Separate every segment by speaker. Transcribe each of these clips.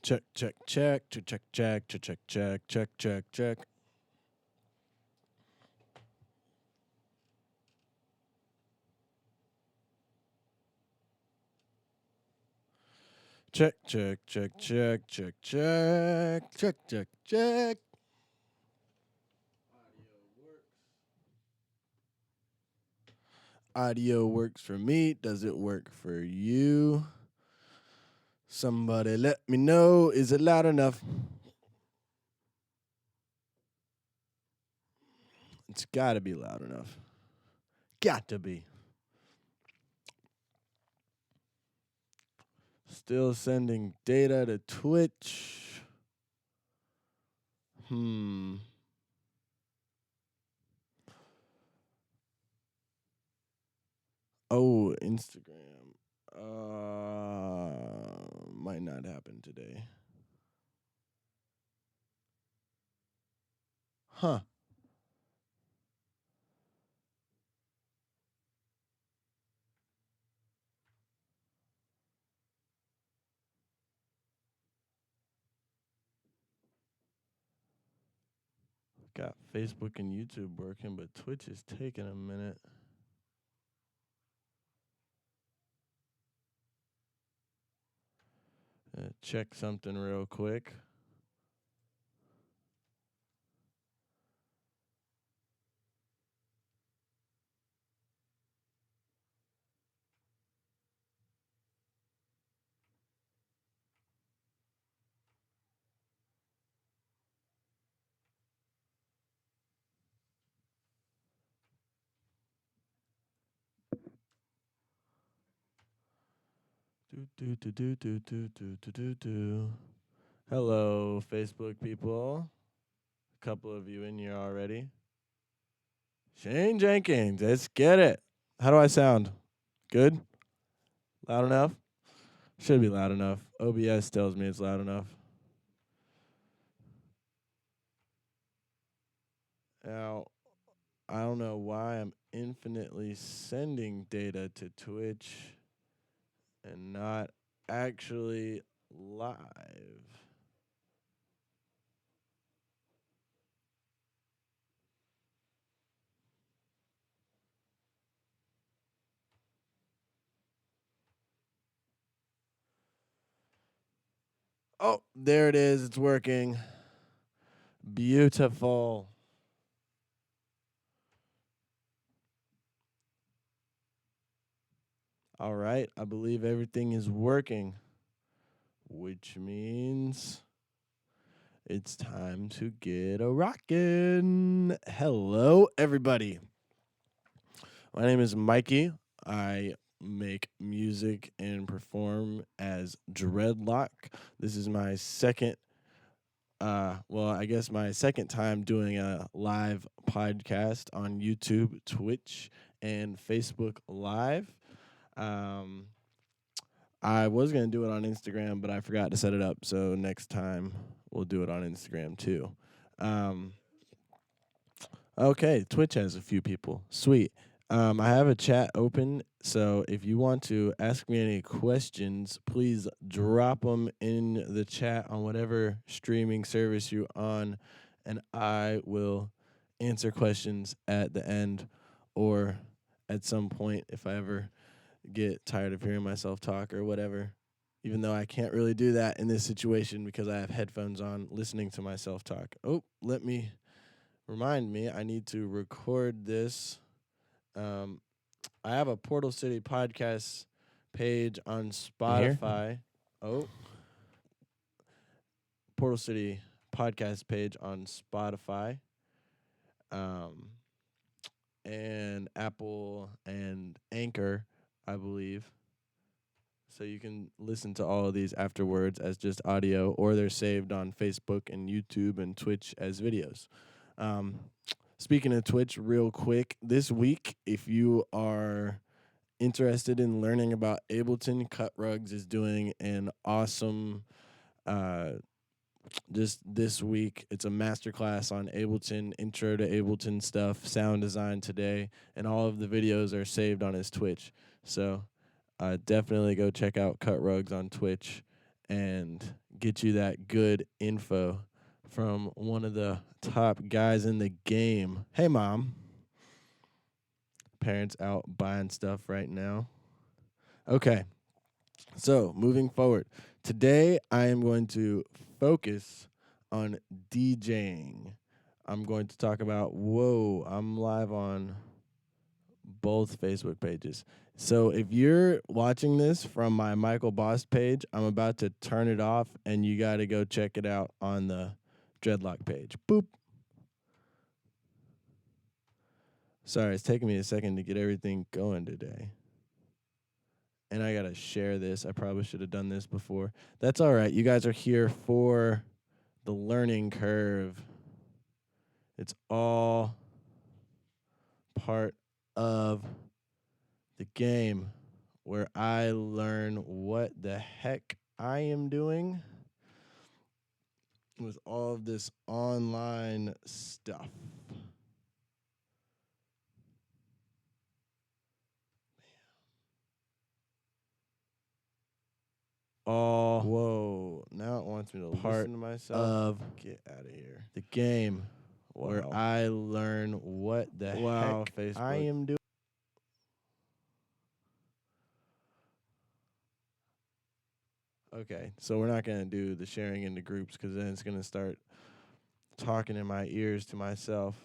Speaker 1: Check, check, check, check, check, check, check, check, check, check, check, check. Check, check, check, check, check, check, check, check, check. Audio works for me. Does it work for you? Somebody let me know. Is it loud enough? It's gotta be loud enough. Got to be. Still sending data to Twitch. Oh, Instagram. Might not happen today. Huh. Got Facebook and YouTube working, but Twitch is taking a minute. Check something real quick. Do do do do do do do do do. Hello, Facebook people. A couple of you in here already. Shane Jenkins, let's get it. How do I sound? Good? Loud enough? Should be loud enough. OBS tells me it's loud enough. Now, I don't know why I'm infinitely sending data to Twitch and not actually live. Oh, there it is. It's working. Beautiful. All right. I believe everything is working, which means it's time to get a rockin'. Hello, everybody. My name is Mikey. I make music and perform as Dreadlock. This is my second I guess my second time doing a live podcast on YouTube, Twitch, and Facebook Live. Um, I was going to do it on Instagram, but I forgot to set it up. So next time we'll do it on Instagram too. Um, okay, Twitch has a few people. Sweet. I have a chat open, so if you want to ask me any questions, please drop them in the chat on whatever streaming service you're on, and I will answer questions at the end or at some point if I ever get tired of hearing myself talk or whatever. Even though I can't really do that in this situation because I have headphones on listening to myself talk. Oh, let me remind me, I need to record this. I have a Portal City podcast page on Spotify. Oh, Portal City podcast page on Spotify, um, and Apple and Anchor, I believe. So you can listen to all of these afterwards as just audio, or they're saved on Facebook and YouTube and Twitch as videos. Um, Speaking of Twitch, real quick, this week, if you are interested in learning about Ableton, Cut Rugs is doing an awesome, uh, just this week, it's a masterclass on Ableton, intro to Ableton stuff, sound design today, and all of the videos are saved on his Twitch. So definitely go check out Cut Rugs on Twitch and get you that good info from one of the top guys in the game. Hey, Mom. Parents out buying stuff right now. Okay, so moving forward. Today, I am going to focus on DJing. I'm going to talk about, I'm live on both Facebook pages. So if you're watching this from my Michael Boss page, I'm about to turn it off and you got to go check it out on the Dreadlock page. Boop. Sorry, it's taking me a second to get everything going today. And I got to share this. I probably should have done this before. That's all right. You guys are here for the learning curve. It's all part of the game where I learn what the heck I am doing with all of this online stuff. Now it wants me to listen to myself. Get out of here. The game where I learn what the heck Facebook. I am doing. Okay, so we're not going to do the sharing into groups because then it's going to start talking in my ears to myself.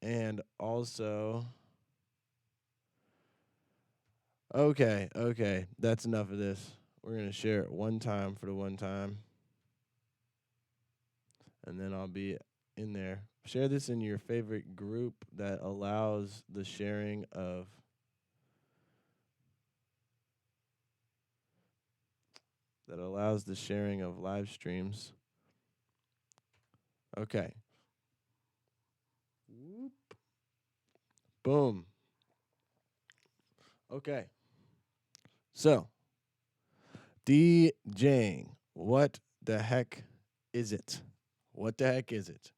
Speaker 1: And also, okay, that's enough of this. We're going to share it one time for the one time. And then I'll be in there. Share this in your favorite group that allows the sharing of live streams. Okay. Whoop. Boom. Okay. So, DJing. What the heck is it? What the heck is it?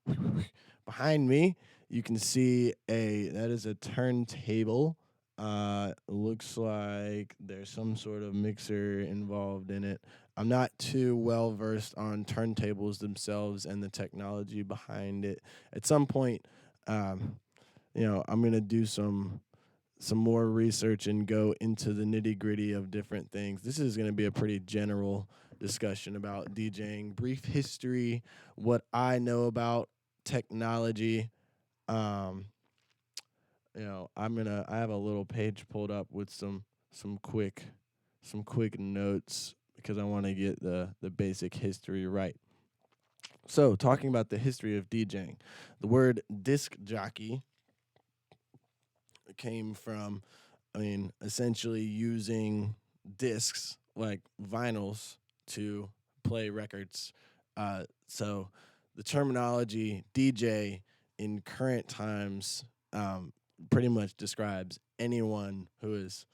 Speaker 1: Behind me, you can see that is a turntable. Looks like there's some sort of mixer involved in it. I'm not too well versed on turntables themselves and the technology behind it. At some point, I'm gonna do some more research and go into the nitty gritty of different things. This is gonna be a pretty general discussion about DJing, brief history, what I know about technology. I have a little page pulled up with some quick notes because I want to get the basic history right. So, talking about the history of DJing, the word disc jockey came from, essentially using discs like vinyls to play records. So the terminology DJ in current times pretty much describes anyone who is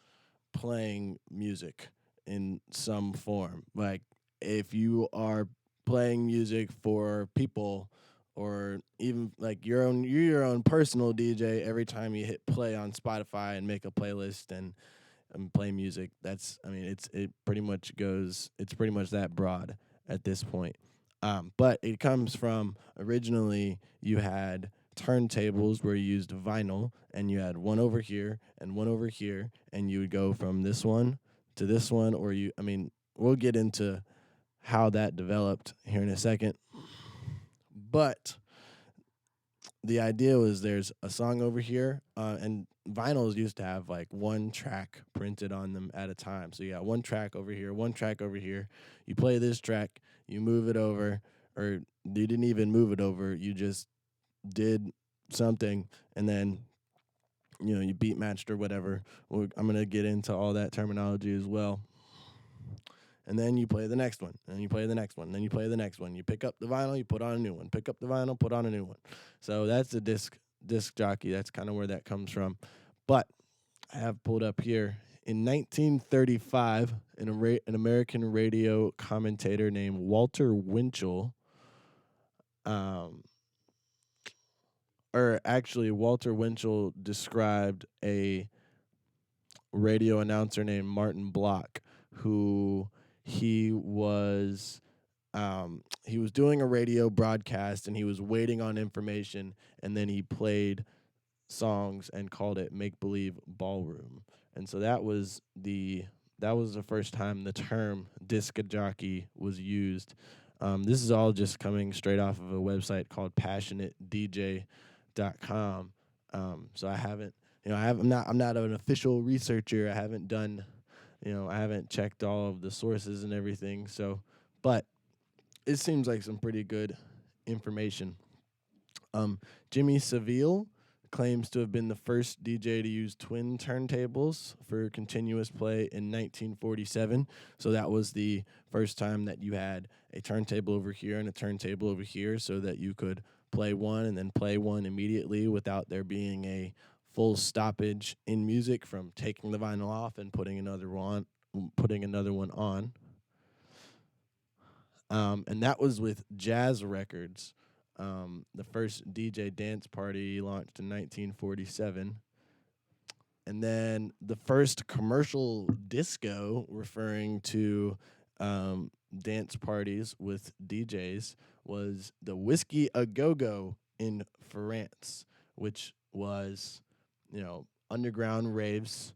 Speaker 1: playing music in some form. Like if you are playing music for people or even like you're your own personal DJ every time you hit play on Spotify and make a playlist and play music. It's pretty much that broad at this point. But it comes from originally you had turntables where you used vinyl and you had one over here and one over here and you would go from this one to this one we'll get into how that developed here in a second. But the idea was there's a song over here, and vinyls used to have like one track printed on them at a time. So you got one track over here, one track over here. You play this track, you move it over, or you didn't even move it over. You just did something, and then you beat matched or whatever. I'm gonna get into all that terminology as well. And then you play the next one, and you play the next one, and then you play the next one. You pick up the vinyl, you put on a new one. Pick up the vinyl, put on a new one. So that's the disc jockey. That's kind of where that comes from. But I have pulled up here in 1935, an American radio commentator named Walter Winchell, Walter Winchell described a radio announcer named Martin Block, who he was he was doing a radio broadcast and he was waiting on information, and then he played songs and called it Make Believe Ballroom. And so that was the first time the term disc jockey was used. This is all just coming straight off of a website called passionatedj.com. So I haven't, I'm not an official researcher. I haven't done, I haven't checked all of the sources and everything. So, but it seems like some pretty good information. Jimmy Savile claims to have been the first DJ to use twin turntables for continuous play in 1947. So that was the first time that you had a turntable over here and a turntable over here, so that you could play one and then play one immediately without there being a full stoppage in music from taking the vinyl off and putting another one on. And that was with Jazz Records. The first DJ dance party launched in 1947. And then the first commercial disco, referring to dance parties with DJs, was the Whiskey A Go Go in France, which was, underground raves,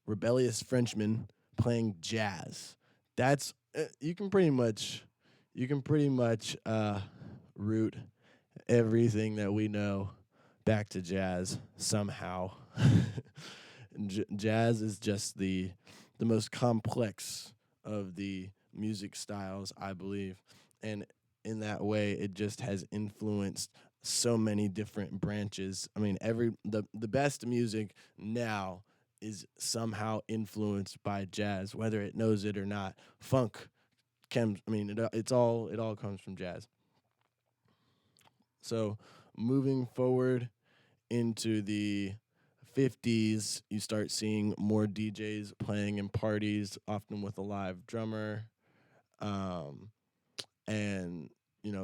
Speaker 1: rebellious Frenchmen playing jazz. That's you can pretty much root everything that we know back to jazz somehow. Jazz is just the most complex of the music styles, I believe, and in that way, it just has influenced so many different branches. I mean, the best music now is somehow influenced by jazz, whether it knows it or not. Funk, it all comes from jazz. So moving forward into the 50s, you start seeing more DJs playing in parties, often with a live drummer. Um, and,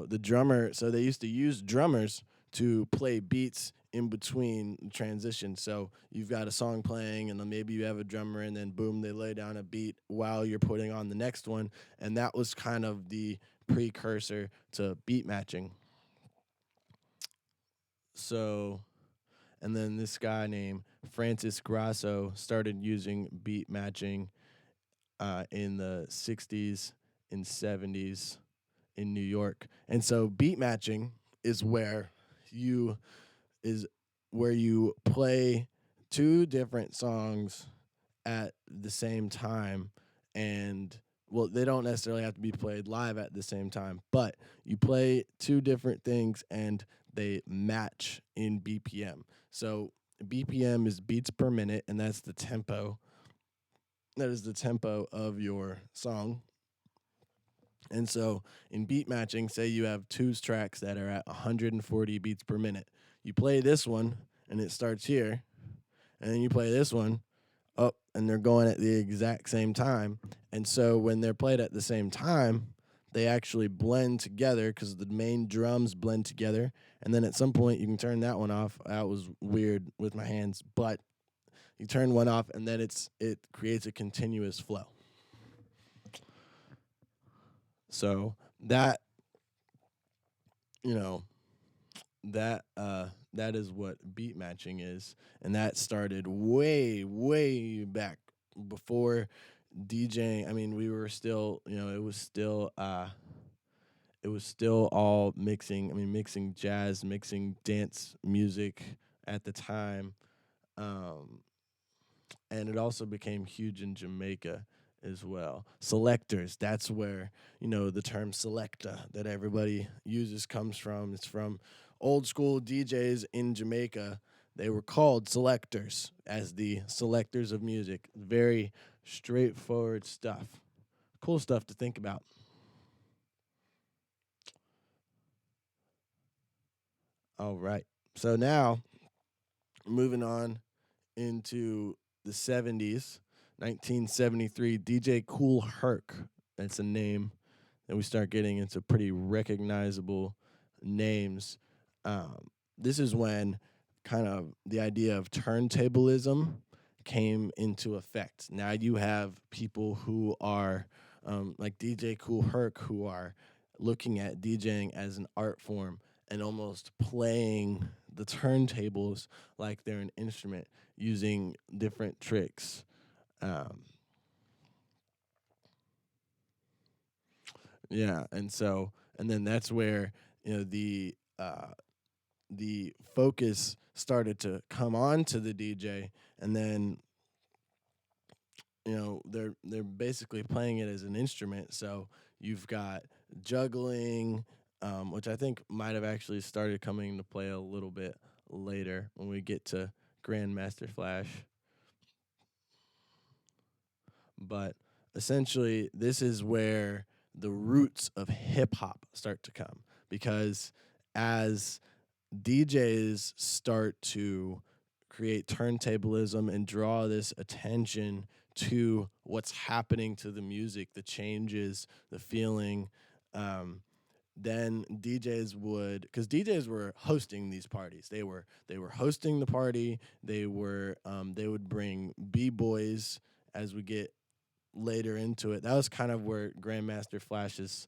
Speaker 1: the drummer, so they used to use drummers to play beats in between transitions. So you've got a song playing, and then maybe you have a drummer, and then boom, they lay down a beat while you're putting on the next one. And that was kind of the precursor to beat matching. So, and then this guy named Francis Grasso started using beat matching in the 60s and 70s in New York. And so beat matching is you is where you play two different songs at the same time, and well, they don't necessarily have to be played live at the same time, but you play two different things and they match in BPM. So BPM is beats per minute, and that's the tempo. That is the tempo of your song. And so in beat matching, say you have two tracks that are at 140 beats per minute. You play this one and it starts here, and then you play this one up, and they're going at the exact same time. And so when they're played at the same time, they actually blend together because the main drums blend together. And then at some point, you can turn that one off. That was weird with my hands, but you turn one off, and then it creates a continuous flow. So that you know that is what beat matching is, and that started way back before DJing. I mean, we were still, it was still all mixing. I mean, mixing jazz, mixing dance music at the time. Um, and it also became huge in Jamaica as well. Selectors, that's where, the term selector that everybody uses comes from. It's from old school DJs in Jamaica. They were called selectors, as the selectors of music. Very straightforward stuff. Cool stuff to think about. All right. So now, moving on into the 70s, 1973, DJ Cool Herc. That's a name. And we start getting into pretty recognizable names. This is when kind of the idea of turntablism came into effect. Now you have people who are like DJ Cool Herc, who are looking at DJing as an art form and almost playing the turntables like they're an instrument using different tricks. Um, yeah, and then that's where the focus started to come on to the DJ, and then they're basically playing it as an instrument. So you've got juggling, which I think might have actually started coming into play a little bit later when we get to Grandmaster Flash. But essentially, this is where the roots of hip hop start to come, because as DJs start to create turntablism and draw this attention to what's happening to the music, the changes, the feeling. Then DJs would, because DJs were hosting these parties. They were hosting the party. They would bring b boys as we get later into it. That was kind of where Grandmaster Flash's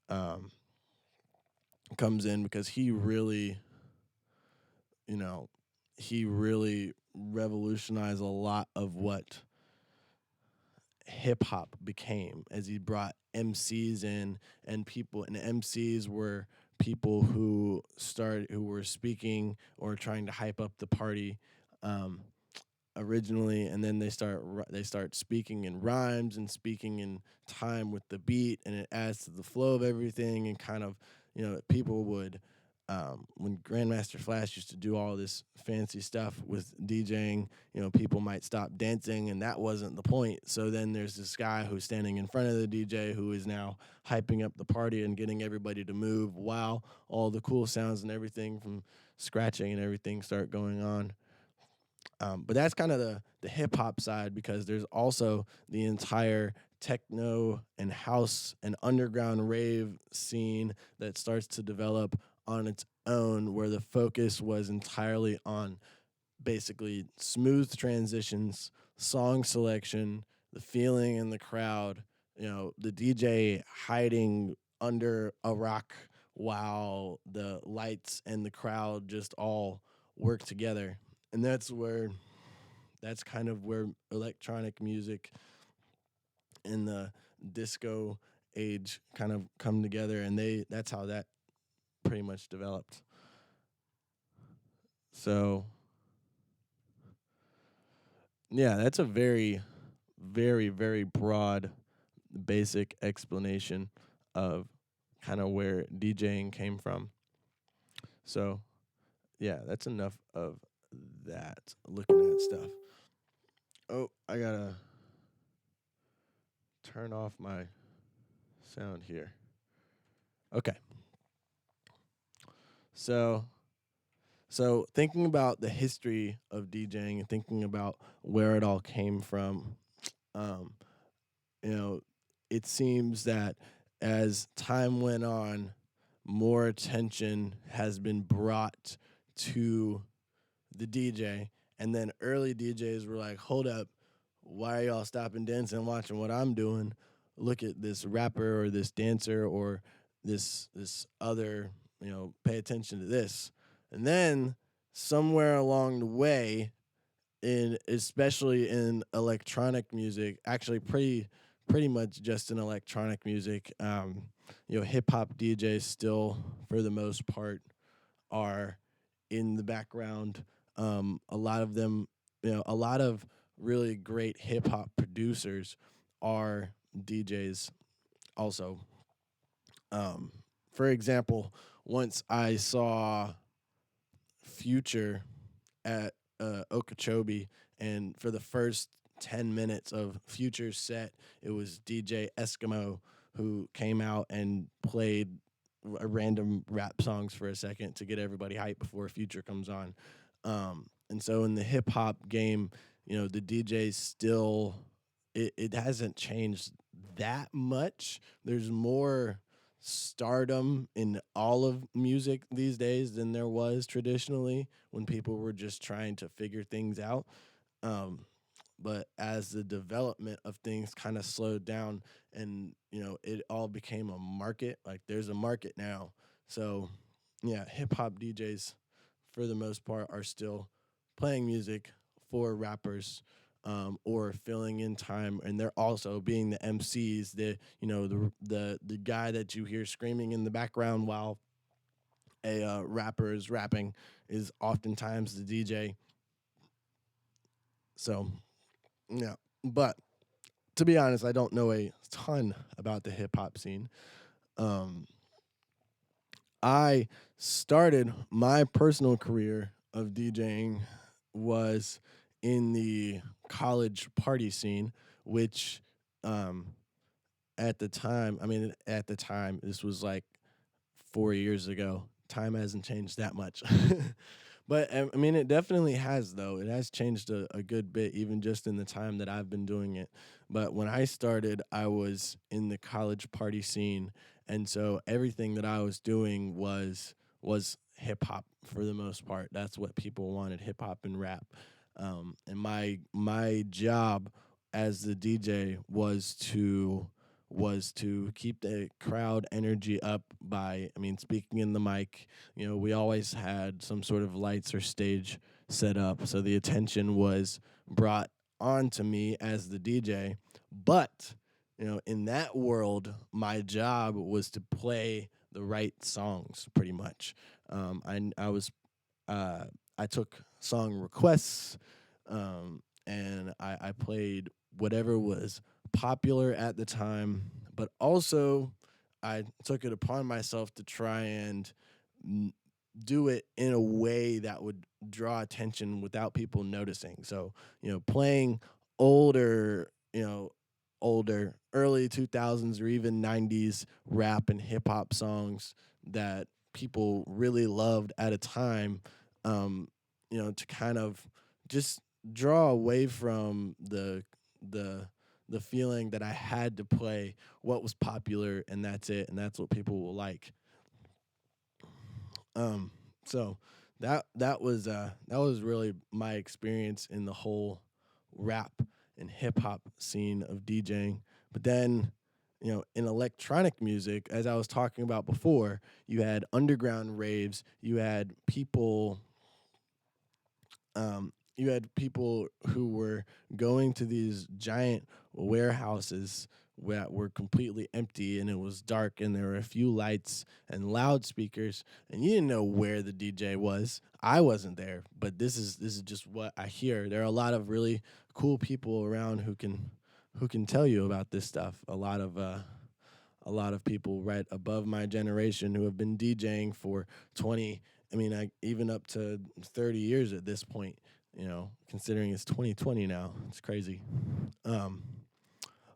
Speaker 1: um, comes in, because you know, he really revolutionized a lot of what hip hop became, as he brought MCs in, and MCs were people who were speaking or trying to hype up the party um, originally, and then they start speaking in rhymes and speaking in time with the beat, and it adds to the flow of everything, and kind of, people would, when Grandmaster Flash used to do all this fancy stuff with DJing, people might stop dancing, and that wasn't the point. So then there's this guy who's standing in front of the DJ who is now hyping up the party and getting everybody to move while all the cool sounds and everything from scratching and everything start going on. But that's kind of the hip hop side, because there's also the entire techno and house and underground rave scene that starts to develop on its own, where the focus was entirely on basically smooth transitions, song selection, the feeling in the crowd, the DJ hiding under a rock while the lights and the crowd just all work together. And that's kind of where electronic music and the disco age kind of come together, and that's how that pretty much developed. So yeah, that's a very, very, very broad, basic explanation of kind of where DJing came from. So yeah, that's enough of that, looking at stuff. Oh, I gotta turn off my sound here. Okay. So thinking about the history of DJing and thinking about where it all came from, um, you know, it seems that as time went on, more attention has been brought to the DJ. And then early DJs were like, hold up, why are y'all stopping dancing and watching what I'm doing? Look at this rapper or this dancer or this other, pay attention to this. And then somewhere along the way, in especially in electronic music, actually pretty much just in electronic music, hip hop DJs still for the most part are in the background. A lot of them, a lot of really great hip hop producers are DJs also. Um, for example, once I saw Future at Okeechobee, and for the first 10 minutes of Future's set, it was DJ Eskimo who came out and played random rap songs for a second to get everybody hyped before Future comes on. And so in the hip hop game, the DJs still, it hasn't changed that much. There's more stardom in all of music these days than there was traditionally when people were just trying to figure things out. Um, but as the development of things kind of slowed down, and it all became a market, like there's a market now. So yeah, hip hop DJs for the most part are still playing music for rappers, or filling in time, and they're also being the MCs, the guy that you hear screaming in the background while a rapper is rapping is oftentimes the DJ. So yeah, but to be honest, I don't know a ton about the hip hop scene. Um, I started my personal career of DJing was in the college party scene, which um, at the time, this was like 4 years ago. Time hasn't changed that much. But I mean, it definitely has, though. It has changed a good bit, even just in the time that I've been doing it. But when I started, I was in the college party scene, and so everything that I was doing was hip hop for the most part. That's what people wanted, hip hop and rap. And my job as the DJ was to keep the crowd energy up by, I mean, speaking in the mic. We always had some sort of lights or stage set up, so the attention was brought on to me as the DJ. But, in that world, my job was to play the right songs, pretty much. I was uh, I took song requests, and I played whatever was popular at the time, but also I took it upon myself to try and n- do it in a way that would draw attention without people noticing. So, playing older, older early 2000s or even 90s rap and hip hop songs that people really loved at a time, to kind of just draw away from the the feeling that I had to play what was popular, and that's it, and that's what people will like. Um, so that was really my experience in the whole rap and hip hop scene of DJing. But then, in electronic music, as I was talking about before, you had underground raves, you had people who were going to these giant warehouses that were completely empty, and it was dark, and there were a few lights and loudspeakers, and you didn't know where the DJ was. I wasn't there, but this is just what I hear. There are a lot of really cool people around who can tell you about this stuff. A lot of people right above my generation who have been DJing for 20, I mean, even up to 30 years at this point, considering it's 2020 now. It's crazy. Um,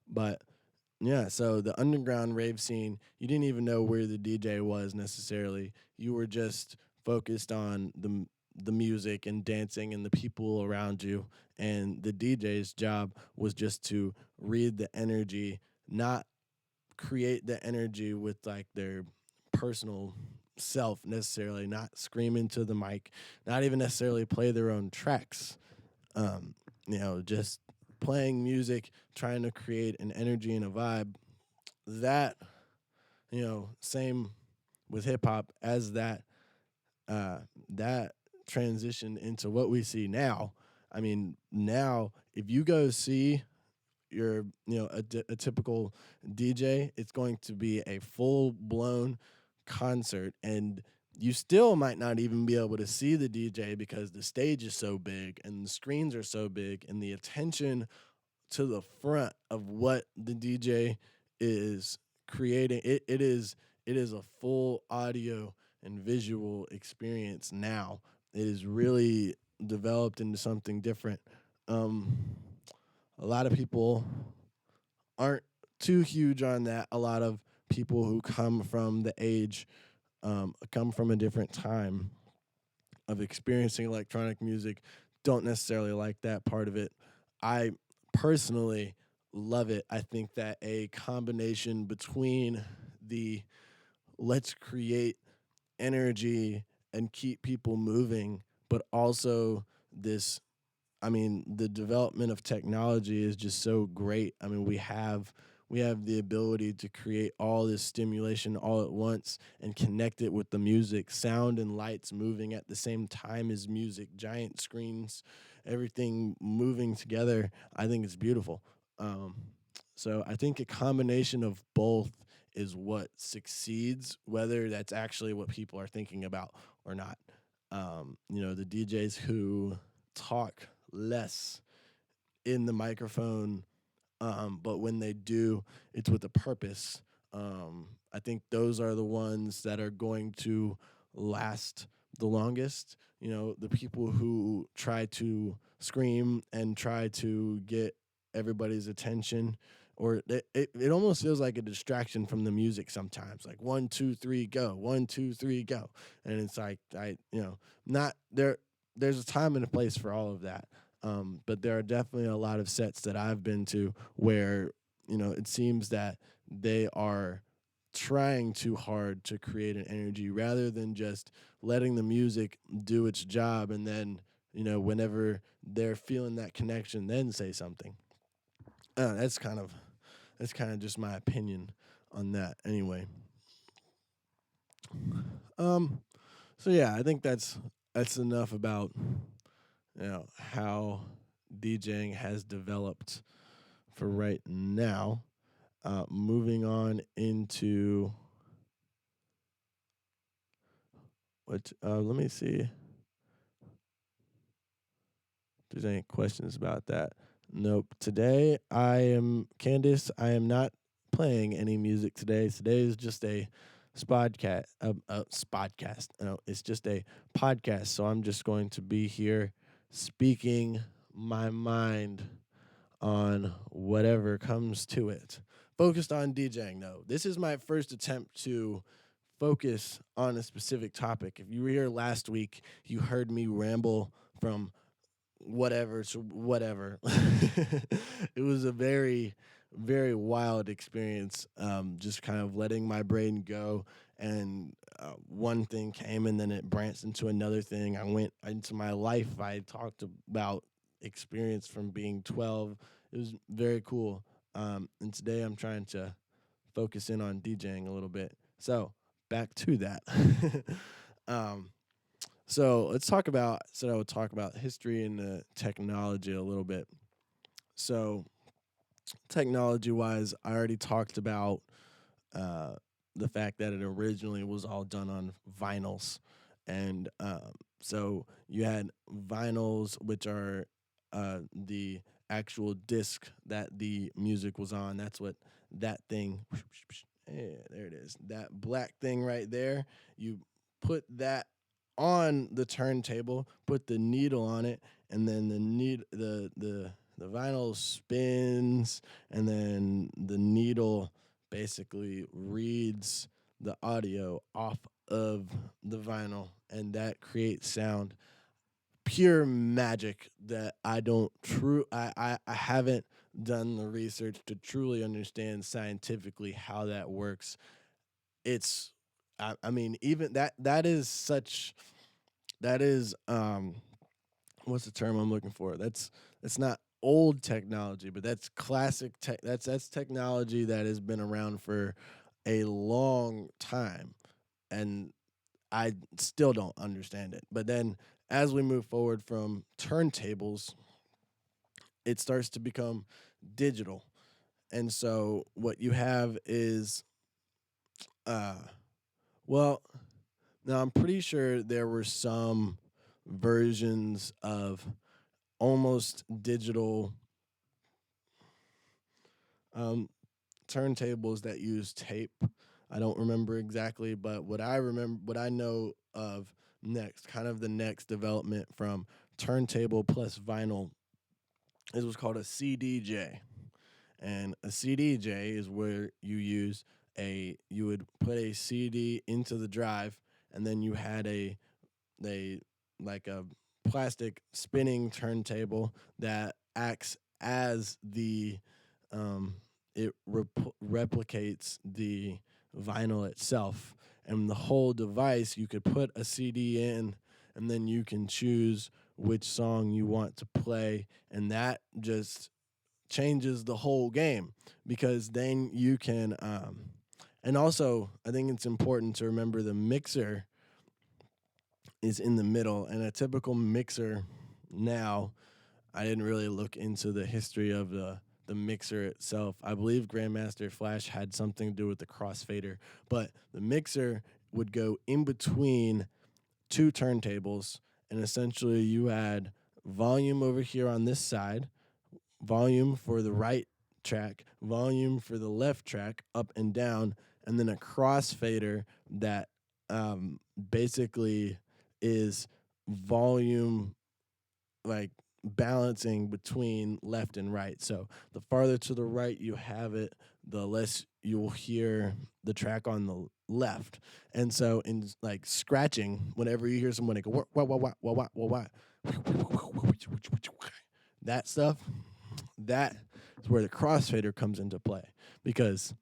Speaker 1: but yeah, so the underground rave scene, you didn't even know where the DJ was necessarily. You were just focused on the music and dancing and the people around you, and the DJ's job was just to read the energy, not create the energy with like their personal self necessarily, not scream into the mic, not even necessarily play their own tracks. Just playing music, trying to create an energy and a vibe. That, same with hip hop as uh that transitioned into what we see now. I mean, now if you go see your a typical DJ, it's going to be a full blown concert, and you still might not even be able to see the DJ because the stage is so big and the screens are so big, and the attention to the front of what the DJ is creating, it is a full audio and visual experience now. It is really developed into something different. um a lot of people aren't too huge on that. A lot of people who come from a different time of experiencing electronic music don't necessarily like that part of it. I personally love it. I think that a combination between the let's create energy and keep people moving, but also this I mean, the development of technology is just so great. I mean, we have the ability to create all this stimulation all at once and connect it with the music, sound and lights moving at the same time as music, giant screens, everything moving together. I think it's beautiful. Um, so I think a combination of both is what succeeds, whether that's actually what people are thinking about or not. The DJs who talk less in the microphone, but when they do, it's with a purpose. I think those are the ones that are going to last the longest. The people who try to scream and try to get everybody's attention, or it almost feels like a distraction from the music sometimes. Like 1, 2, 3, go, 1, 2, 3, go, and it's like not there. There's a time and a place for all of that. But there are definitely a lot of sets that I've been to where it seems that they are trying too hard to create an energy rather than just letting the music do its job, and then whenever they're feeling that connection, then say something. That's kind of just my opinion on that. Anyway, um, so yeah, I think that's enough about how DJing has developed for right now. Moving on into let me see if there's any questions about that. Nope. Today I am Candace. I am not playing any music today. Today is just a spodcast. Spodcast. No, it's just a podcast. So I'm just going to be here speaking my mind on whatever comes to it. Focused on DJing, no. This is my first attempt to focus on a specific topic. If you were here last week, you heard me ramble from whatever to whatever. It was a very, very wild experience, just kind of letting my brain go. And one thing came and then it branched into another thing. I went into my life. I talked about experience from being 12. It was very cool. And today I'm trying to focus in on DJing a little bit. So back to that. um, so let's talk about. So I would talk about history and technology a little bit. So technology wise, I already talked about uh, the fact that it originally was all done on vinyls, and so you had vinyls, which are the actual disc that the music was on. That's what that thing. Yeah, there it is. That black thing right there. You put that on the turntable, put the needle on it, and then the vinyl spins, and then the needle basically reads the audio off of the vinyl, and that creates sound. Pure magic that I don't true I haven't done the research to truly understand scientifically how that works. It's I mean, even that is such that is what's the term I'm looking for? That's not old technology, but that's classic tech. That's technology that has been around for a long time, and I still don't understand it. But then as we move forward from turntables, it starts to become digital. And so what you have is uh well, now I'm pretty sure there were some versions of almost digital um turntables that use tape. I don't remember exactly, but what I know of next, kind of the next development from turntable plus vinyl, is what's called a CDJ. And a CDJ is where you would put a CD into the drive, and then you had a like a plastic spinning turntable that acts as the um, replicates the vinyl itself, and the whole device you could put a CD in, and then you can choose which song you want to play, and that just changes the whole game because then you can and also I think it's important to remember the mixer is in the middle, and a typical mixer now, I didn't really look into the history of the mixer itself. I believe Grandmaster Flash had something to do with the crossfader, but the mixer would go in between two turntables, and essentially you had volume over here on this side, volume for the right track, volume for the left track, up and down, and then a crossfader that basically is volume, like balancing between left and right. So the farther to the right you have it, the less you will hear the track on the left. And so in like scratching, whenever you hear someone go wah wah wah wah wah wah, that stuff, that is where the crossfader comes into play. Because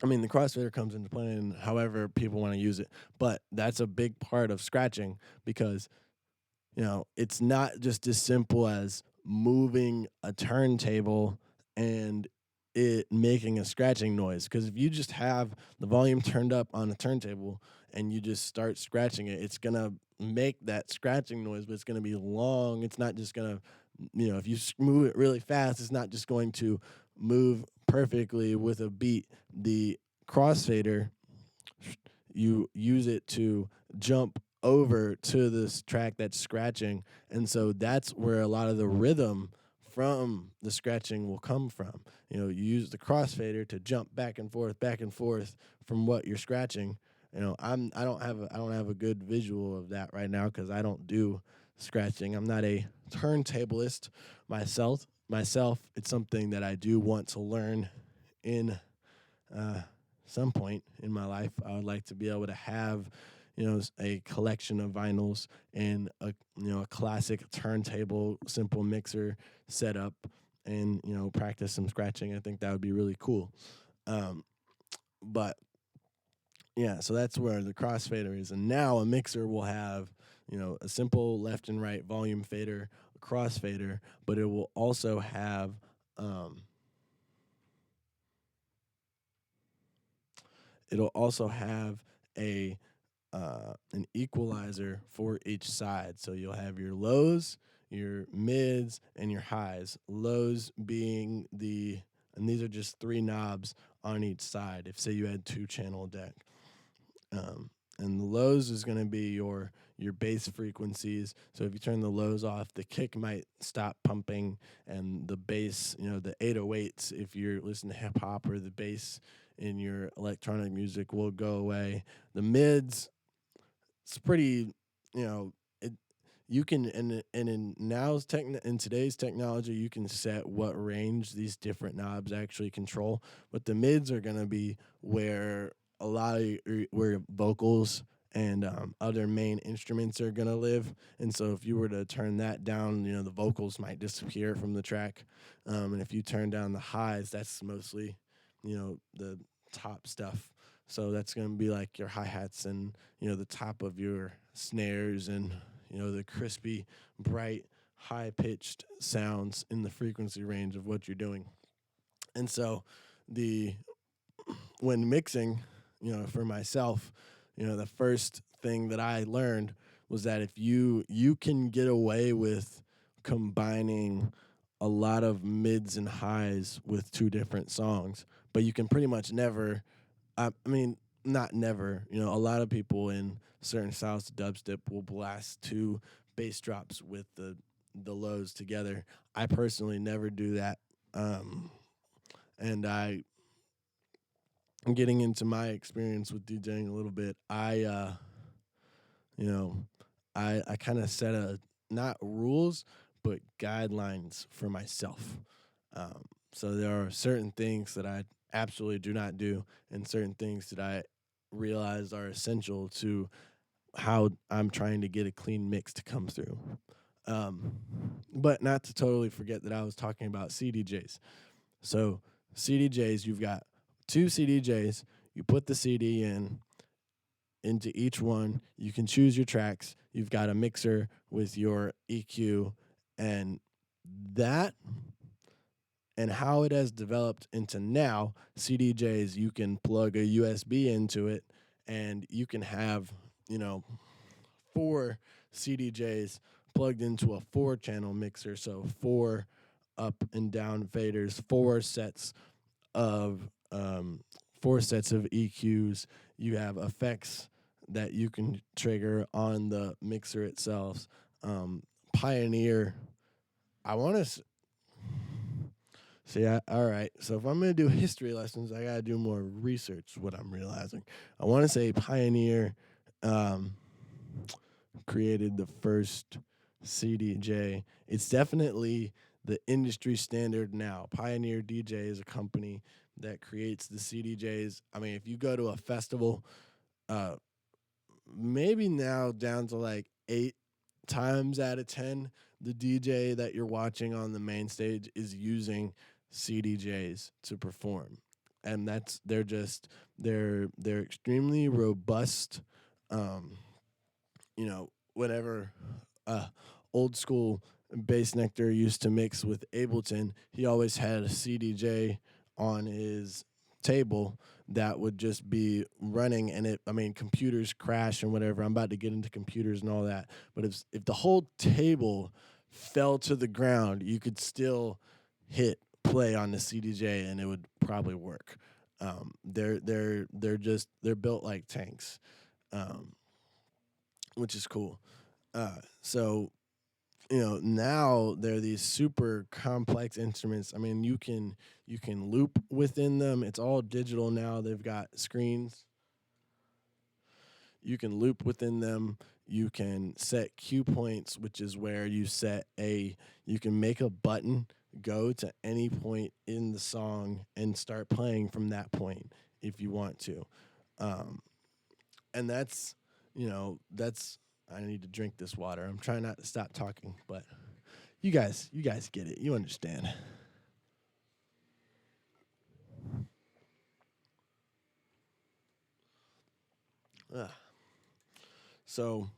Speaker 1: I mean, the crossfader comes into play in however people want to use it, but that's a big part of scratching because it's not just as simple as moving a turntable and it making a scratching noise. Because if you just have the volume turned up on a turntable and you just start scratching it, it's going to make that scratching noise, but it's going to be long. It's not just going to, if you move it really fast, it's not just going to move perfectly with a beat. The crossfader, you use it to jump over to this track that's scratching. And so that's where a lot of the rhythm from the scratching will come from. You use the crossfader to jump back and forth from what you're scratching. I don't have a good visual of that right now because I don't do scratching. I'm not a turntablist myself. It's something that I do want to learn in some point in my life. I would like to be able to have, a collection of vinyls and a classic turntable, simple mixer setup, and practice some scratching. I think that would be really cool. But yeah, so that's where the crossfader is, and now a mixer will have a simple left and right volume fader, a crossfader, but it will also have it'll also have a an equalizer for each side. So you'll have your lows, your mids, and your highs. Lows being and these are just three knobs on each side. If say you had 2-channel deck, and the lows is going to be your bass frequencies. So if you turn the lows off, the kick might stop pumping, and the bass, the 808s, if you're listening to hip hop, or the bass in your electronic music will go away. The mids, it's pretty, it, you can, and in today's technology, you can set what range these different knobs actually control. But the mids are going to be where a lot of where vocals and other main instruments are going to live. And so if you were to turn that down, the vocals might disappear from the track. And if you turn down the highs, that's mostly, the top stuff. So that's going to be like your hi-hats and, the top of your snares and, the crispy, bright, high-pitched sounds in the frequency range of what you're doing. And so when mixing, for myself, the first thing that I learned was that if you can get away with combining a lot of mids and highs with two different songs, but you can pretty much never, I mean, not never, a lot of people in certain styles of dubstep will blast two bass drops with the lows together. I personally never do that. And getting into my experience with DJing a little bit, you know, I kind of set not rules, but guidelines for myself. So there are certain things that I absolutely do not do, and certain things that I realize are essential to how I'm trying to get a clean mix to come through. But not to totally forget that I was talking about CDJs. So CDJs, you've got two CDJs. You put the CD in, into each one. You can choose your tracks. You've got a mixer with your EQ, and that and how it has developed into now CDJs. You can plug a USB into it, and you can have, you know, four CDJs plugged into a four-channel mixer. So four up and down faders, of um, four sets of EQs. You have effects that you can trigger on the mixer itself. Pioneer, I want to see. All right, so if I'm gonna do history lessons, I gotta do more research. What I'm realizing, I want to say Pioneer um, created the first CDJ. It's definitely the industry standard now. Pioneer DJ is a company that creates the CDJs. I mean, if you go to a festival, uh, maybe now down to like 8 times out of 10, the DJ that you're watching on the main stage is using CDJs to perform. And they're extremely robust. Um, Whenever uh, old school bass nectar used to mix with Ableton, he always had a CDJ on his table that would just be running, and computers crash and whatever. I'm about to get into computers and all that, but if the whole table fell to the ground, you could still hit play on the CDJ and it would probably work. They're built like tanks, um, which is cool. So now they're these super complex instruments. I mean, you can loop within them. It's all digital now. They've got screens. You can loop within them. You can set cue points, which is where you can make a button go to any point in the song and start playing from that point if you want to. Um, and that's I need to drink this water. I'm trying not to stop talking, but you guys get it. You understand. Ugh. So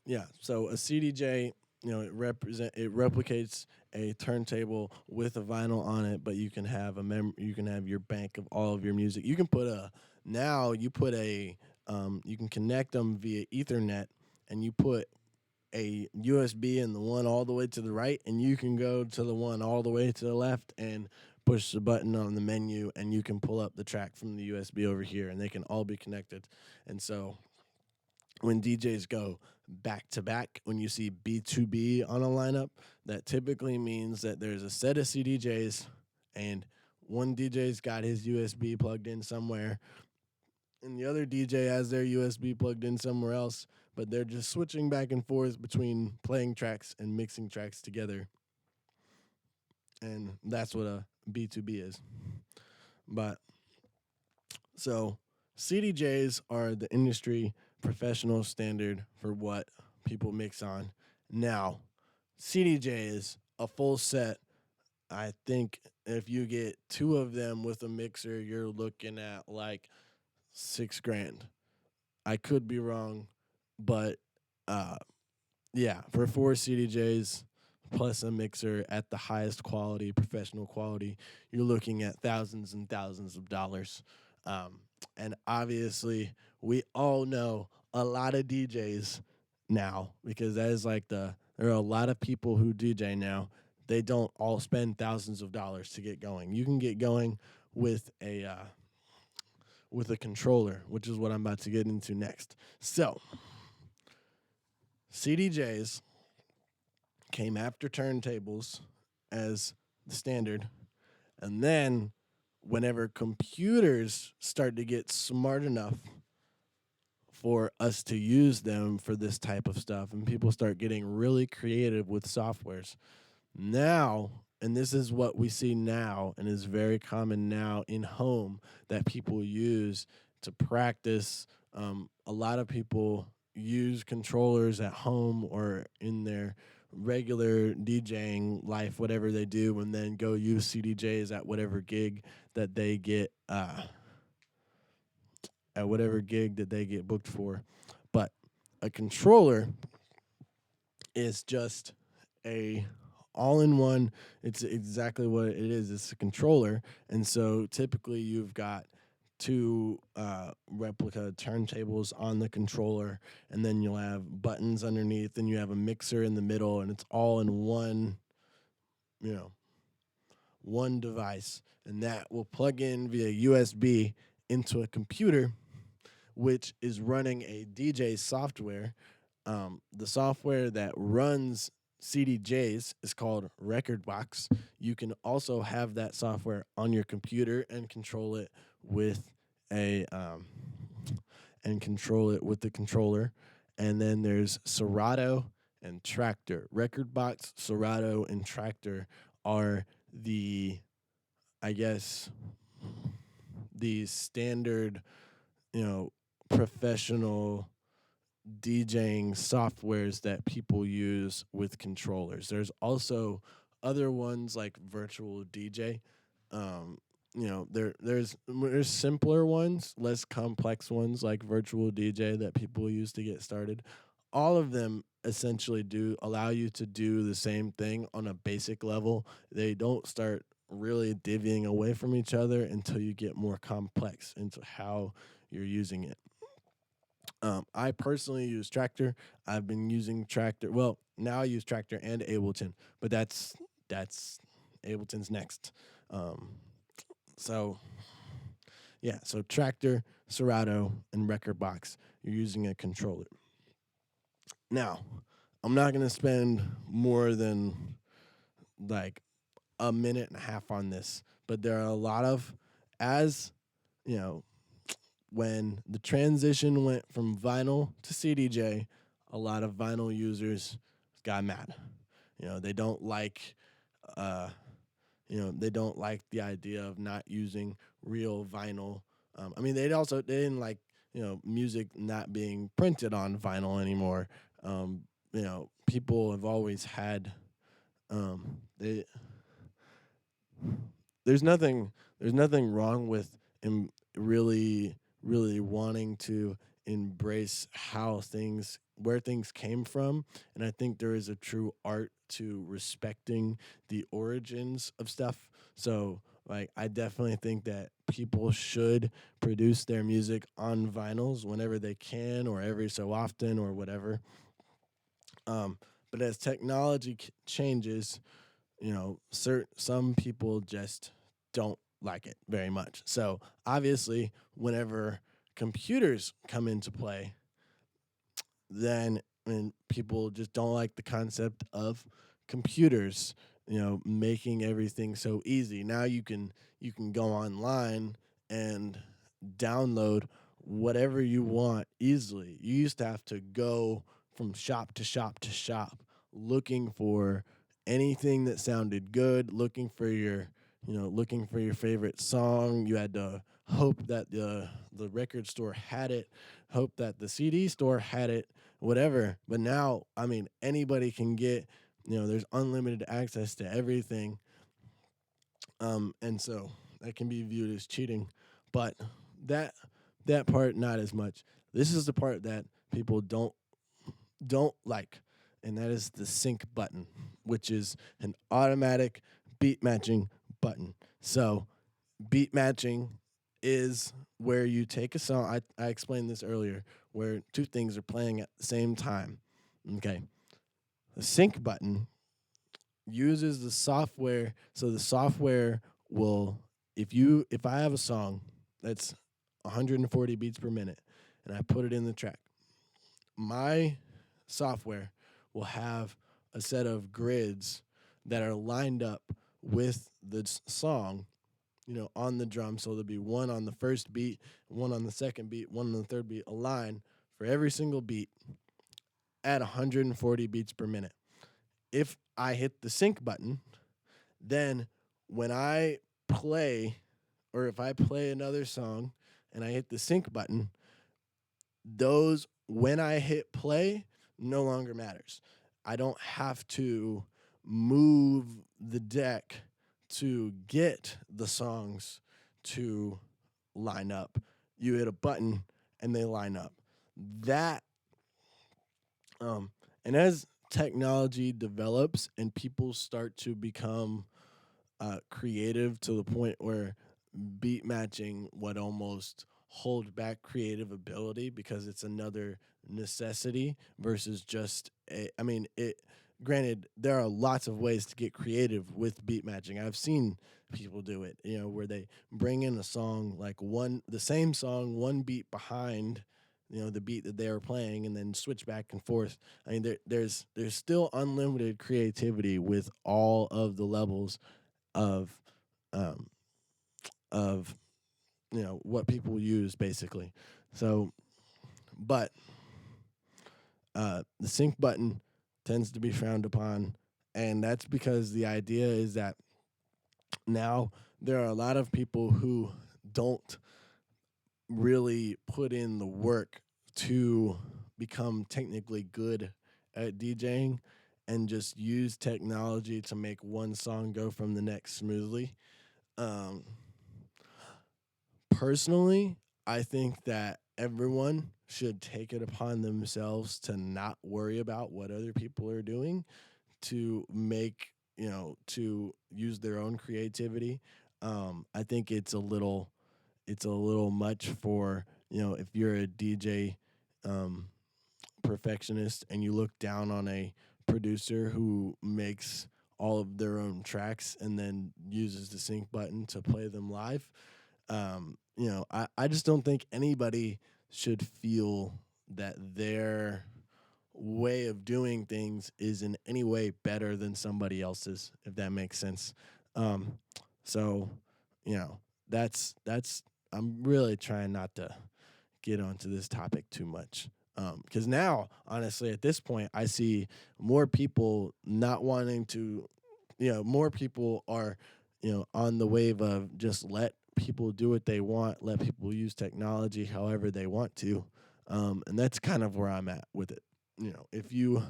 Speaker 1: yeah, so a CDJ, it replicates a turntable with a vinyl on it, but you can have your bank of all of your music. You can put a now you put a you can connect them via Ethernet, and you put a USB in the one all the way to the right, and you can go to the one all the way to the left and push the button on the menu, and you can pull up the track from the USB over here, and they can all be connected. And so when DJs go back to back, when you see B2B on a lineup, that typically means that there's a set of CDJs and one DJ's got his USB plugged in somewhere, and the other DJ has their USB plugged in somewhere else, but they're just switching back and forth between playing tracks and mixing tracks together. And that's what a B2B is. But so CDJs are the industry professional standard for what people mix on. Now, CDJ is a full set. I think if you get two of them with a mixer, you're looking at like 6 grand. I could be wrong, but uh, yeah, for four CDJs plus a mixer at the highest quality, professional quality, you're looking at thousands and thousands of dollars. Um, and obviously, we all know a lot of DJs now, because that is like there are a lot of people who DJ now. They don't all spend thousands of dollars to get going. You can get going with a controller, which is what I'm about to get into next. So, CDJs came after turntables as the standard. And then, whenever computers start to get smart enough for us to use them for this type of stuff, and people start getting really creative with softwares, now, and this is what we see now, and is very common now in home that people use to practice. A lot of people use controllers at home or in their regular DJing life, whatever they do, and then go use CDJs at whatever gig that they get at whatever gig that they get booked for. But a controller is just a all-in-one. It's exactly what it is. It's a controller, and so typically you've got two replica turntables on the controller, and then you'll have buttons underneath, and you have a mixer in the middle, and it's all in one, you know, one device, and that will plug in via USB into a computer, which is running a DJ software. The software that runs CDJs is called Rekordbox. You can also have that software on your computer and control it with a the controller. And then there's Serato and Tractor. Rekordbox, Serato, and Tractor are the, I guess, the standard, professional DJing softwares that people use with controllers. There's also other ones like Virtual DJ. There's simpler ones, less complex ones like Virtual DJ that people use to get started. All of them essentially do allow you to do the same thing on a basic level. They don't start really divvying away from each other until you get more complex into how you're using it. I personally use Tractor. I've been using Tractor. Well, now I use Tractor and Ableton, but that's Ableton's next. Um, so yeah, so Tractor, Serato, and Rekordbox. You're using a controller. Now, I'm not gonna spend more than like a minute and a half on this, but there are a lot of, as you know, when the transition went from vinyl to CDJ, a lot of vinyl users got mad. They don't like, uh, they don't like the idea of not using real vinyl. I mean, they didn't like, music not being printed on vinyl anymore. People have always had, they there's nothing wrong with really really wanting to embrace where things came from, and I think there is a true art to respecting the origins of stuff. So like I definitely think that people should produce their music on vinyls whenever they can or every so often or whatever. But as technology changes, some people just don't like it very much. So obviously, whenever computers come into play, then and people just don't like the concept of computers, making everything so easy. Now you can go online and download whatever you want easily. You used to have to go from shop to shop to shop looking for anything that sounded good, looking for your favorite song. You had to hope that the record store had it, hope that the CD store had it, whatever. But now, I mean, anybody can get, there's unlimited access to everything. And so that can be viewed as cheating. But that that part not as much. This is the part that people don't like, and that is the sync button, which is an automatic beat matching button. So beat matching is where you take a song. I explained this earlier, where two things are playing at the same time. Okay. The sync button uses the software. So the software will, if I have a song that's 140 beats per minute and I put it in the track, my software will have a set of grids that are lined up with the song, on the drum. So there'll be one on the first beat, one on the second beat, one on the third beat, a line for every single beat at 140 beats per minute. If I hit the sync button, then when I play, or if I play another song and I hit the sync button, when I hit play, no longer matters. I don't have to move the deck to get the songs to line up. you hit a button and they line up. That um, and as technology develops and people start to become creative to the point where beat matching would almost hold back creative ability because it's another necessity versus just a, I mean it granted there are lots of ways to get creative with beat matching. I've seen people do it, where they bring in a song like one the same song one beat behind the beat that they were playing and then switch back and forth. I mean there's still unlimited creativity with all of the levels of um, of what people use basically. So, but the sync button tends to be frowned upon, and that's because the idea is that now there are a lot of people who don't really put in the work to become technically good at DJing and just use technology to make one song go from the next smoothly. Um, Personally, I think that everyone should take it upon themselves to not worry about what other people are doing to make, to use their own creativity. I think it's a little much for, if you're a DJ um, perfectionist and you look down on a producer who makes all of their own tracks and then uses the sync button to play them live. I just don't think anybody should feel that their way of doing things is in any way better than somebody else's, if that makes sense. Um, so, you know, that's I'm really trying not to get onto this topic too much. Because now, honestly, at this point, I see more people not wanting to, more people are, on the wave of just let people do what they want, let people use technology however they want to. And that's kind of where I'm at with it. If you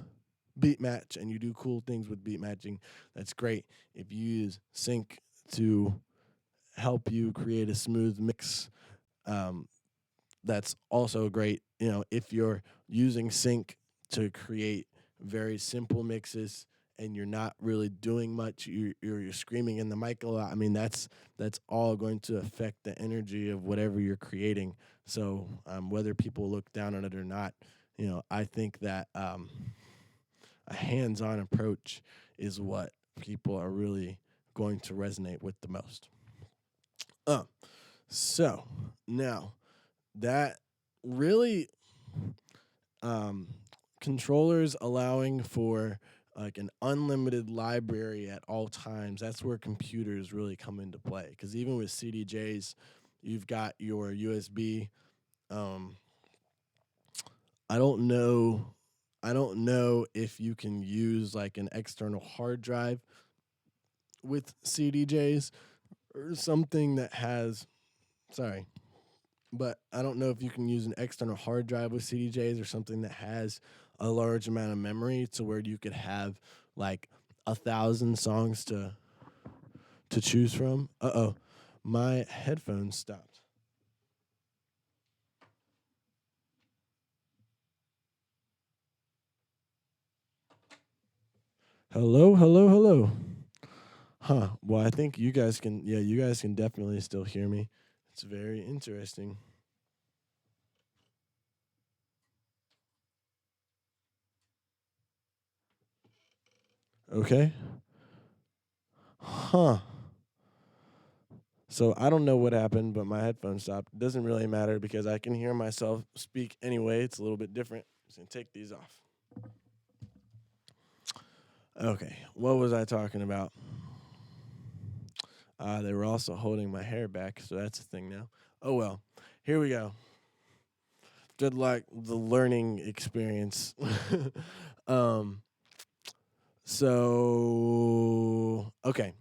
Speaker 1: beat match and you do cool things with beat matching, that's great. If you use sync to help you create a smooth mix, um, that's also great. If you're using sync to create very simple mixes and you're not really doing much, you're screaming in the mic a lot. I mean, that's all going to affect the energy of whatever you're creating. So whether people look down on it or not, I think that a hands-on approach is what people are really going to resonate with the most. Uh, so now that really um, controllers allowing for like an unlimited library at all times, that's where computers really come into play, because even with CDJs you've got your USB. um, I don't know if you can use like an external hard drive with CDJs or something that has, sorry, but I don't know if you can use an external hard drive with CDJs or something that has a large amount of memory to where you could have like 1,000 songs to choose from. Uh-oh, my headphones stopped. Hello, hello, hello. Huh. Well, I think you guys can definitely still hear me. It's very interesting. Okay. Huh. So I don't know what happened, but my headphones stopped. It doesn't really matter because I can hear myself speak anyway. It's a little bit different. So take these off. Okay. What was I talking about? They were also holding my hair back, so that's a thing now. Oh well. Here we go. Good luck the learning experience. um so okay.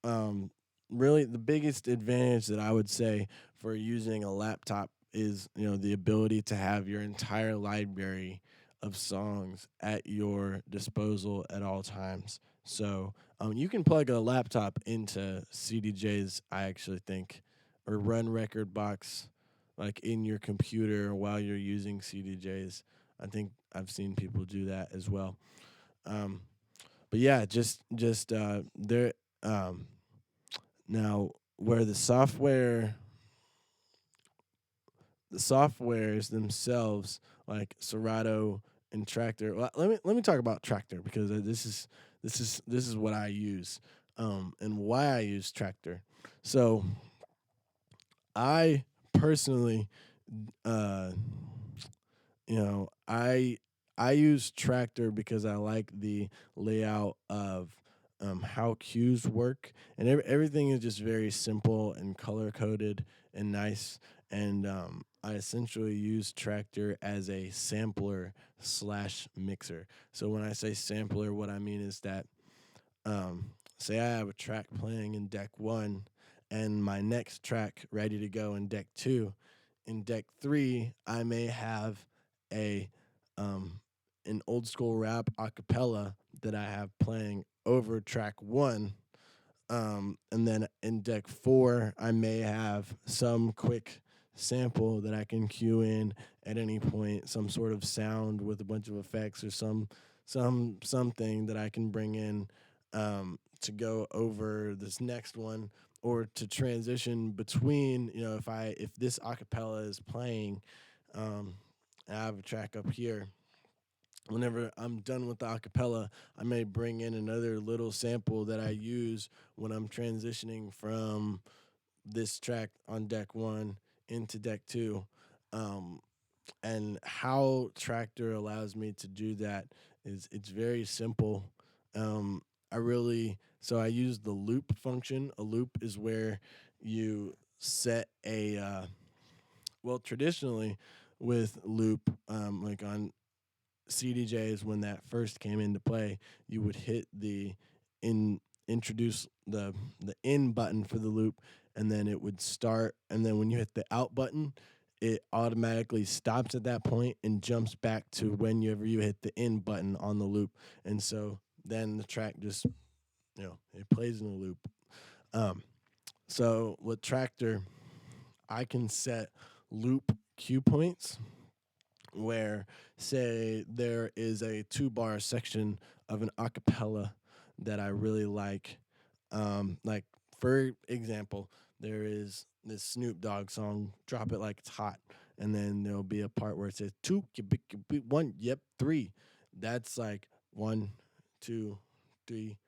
Speaker 1: Um, Really, the biggest advantage that I would say for using a laptop is, the ability to have your entire library of songs at your disposal at all times. So you can plug a laptop into CDJs, I actually think, or run record box. like in your computer while you're using CDJs. I think I've seen people do that as well. Um, but yeah, just there um, now where the softwares themselves like Serato and Tractor. Well, let me talk about Tractor because this is what I use and why I use Tractor. So I personally, uh, I use Tractor because I like the layout of how cues work, and everything is just very simple and color coded and nice. And I essentially use Tractor as a sampler slash mixer. So when I say sampler, what I mean is that say I have a track playing in deck one and my next track ready to go in deck two. In deck three, I may have a um, an old school rap a cappella that I have playing over track one. And then in deck four, I may have some quick sample that I can cue in at any point, some sort of sound with a bunch of effects or something that I can bring in to go over this next one or to transition between. If this acapella is playing, um, I have a track up here. Whenever I'm done with the acapella, I may bring in another little sample that I use when I'm transitioning from this track on deck one into deck two. Um, and how Tractor allows me to do that is it's very simple. Um, I use the loop function. A loop is where you set traditionally with loop, like on CDJs when that first came into play, you would hit the in introduce the in button for the loop, and then it would start, and then when you hit the out button, it automatically stops at that point and jumps back to whenever you hit the in button on the loop. And so then the track just it plays in a loop. Um, so with Tractor, I can set loop cue points where, say, there is a 2 bar section of an acapella that I really like. Like, for example, there is this Snoop Dogg song, Drop It Like It's Hot. And then there'll be a part where it says two, one, yep, three. That's like one, two, three,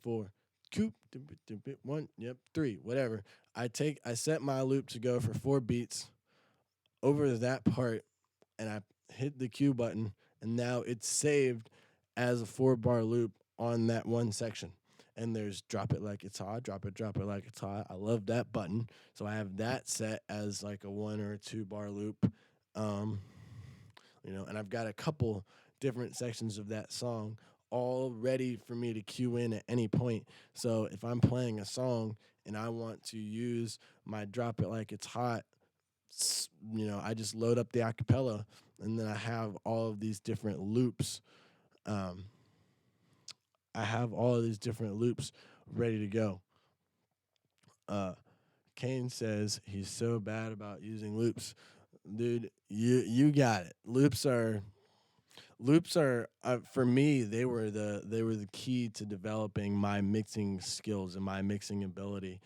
Speaker 1: four, coop, one, yep, three, whatever. I set my loop to go for 4 beats over that part, and I hit the cue button, and now it's saved as a 4 bar loop on that one section. And there's drop it like it's hot, drop it like it's hot. I love that button. So I have that set as like a 1 or 2 bar loop. Um, and I've got a couple different sections of that song all ready for me to cue in at any point. So if I'm playing a song and I want to use my drop it like it's hot, I just load up the acapella, and then I have all of these different loops. Um, I have all of these different loops ready to go. Uh, Kane says he's so bad about using loops. Dude, you got it. Loops are for me. They were the key to developing my mixing skills and my mixing ability.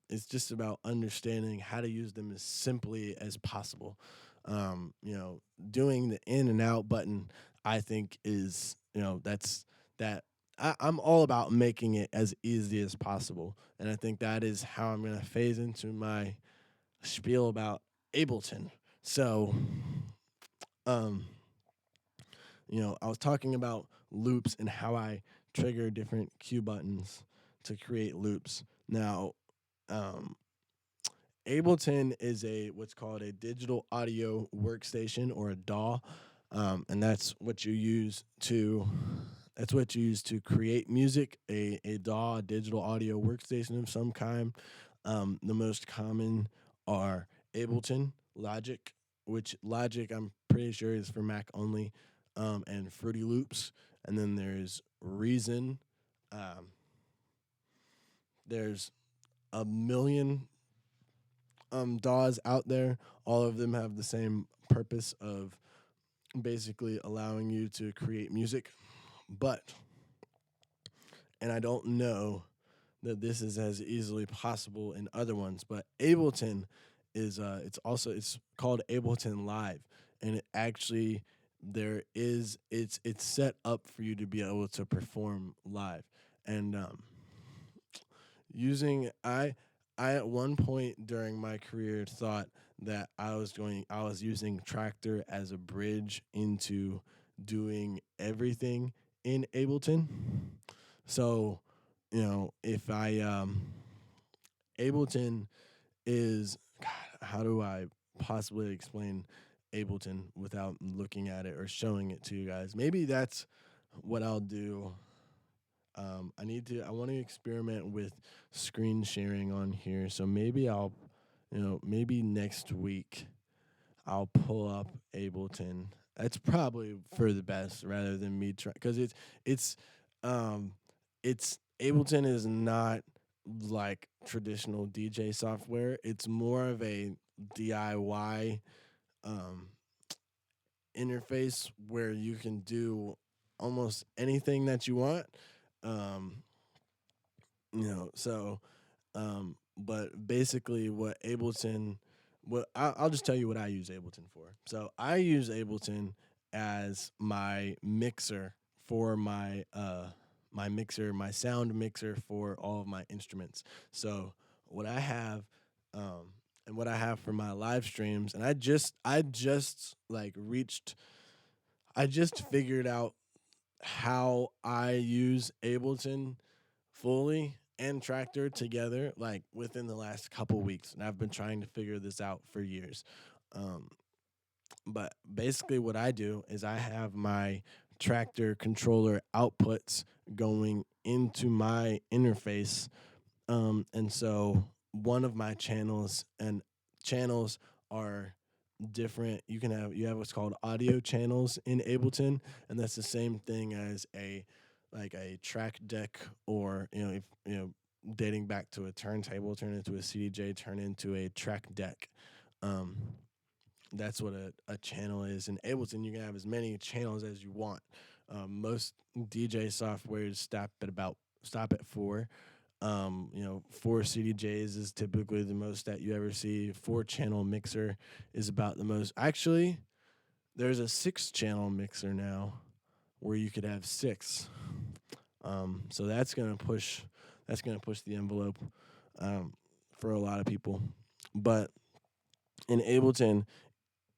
Speaker 1: It's just about understanding how to use them as simply as possible. Doing the in and out button, I think is that's that. I'm all about making it as easy as possible, and I think that is how I'm going to phase into my spiel about Ableton. So, um, I was talking about loops and how I trigger different cue buttons to create loops. Now, um, Ableton is a what's called a digital audio workstation or a DAW, and that's what you use to create music. A DAW, digital audio workstation of some kind. The most common are Ableton, Logic, which Logic I'm pretty sure is for Mac only, and Fruity Loops, and then there's Reason. Um, there's a million DAWs out there. All of them have the same purpose of basically allowing you to create music. But, and I don't know that this is as easily possible in other ones, but Ableton is it's called Ableton Live, and it actually it's set up for you to be able to perform live. And using I at one point during my career thought that I was using Tractor as a bridge into doing everything in Ableton. So, if I Ableton is God, how do I possibly explain Ableton without looking at it or showing it to you guys? Maybe that's what I'll do. I want to experiment with screen sharing on here. So maybe maybe next week I'll pull up Ableton. That's probably for the best rather than me try, because it's um it's Ableton is not like traditional DJ software. It's more of a DIY um interface where you can do almost anything that you want. Um so but basically I'll just tell you what I use Ableton for. So I use Ableton as my mixer for my sound mixer for all of my instruments. So what I have and what I have for my live streams, and I just like reached I just figured out how I use Ableton fully and Tractor together like within the last couple weeks, and I've been trying to figure this out for years. Um, but basically, what I do is I have my Tractor controller outputs going into my interface, and so one of my channels are different. You have what's called audio channels in Ableton, and that's the same thing as a track deck, or if dating back to a turntable turn into a CDJ turn into a track deck. Um, that's what a channel is in Ableton. You can have as many channels as you want. Most DJ softwares stop at four. 4 CDJs is typically the most that you ever see. 4 channel mixer is about the most. Actually, there's a 6 channel mixer now where you could have six. So that's gonna push the envelope um, for a lot of people. But in Ableton,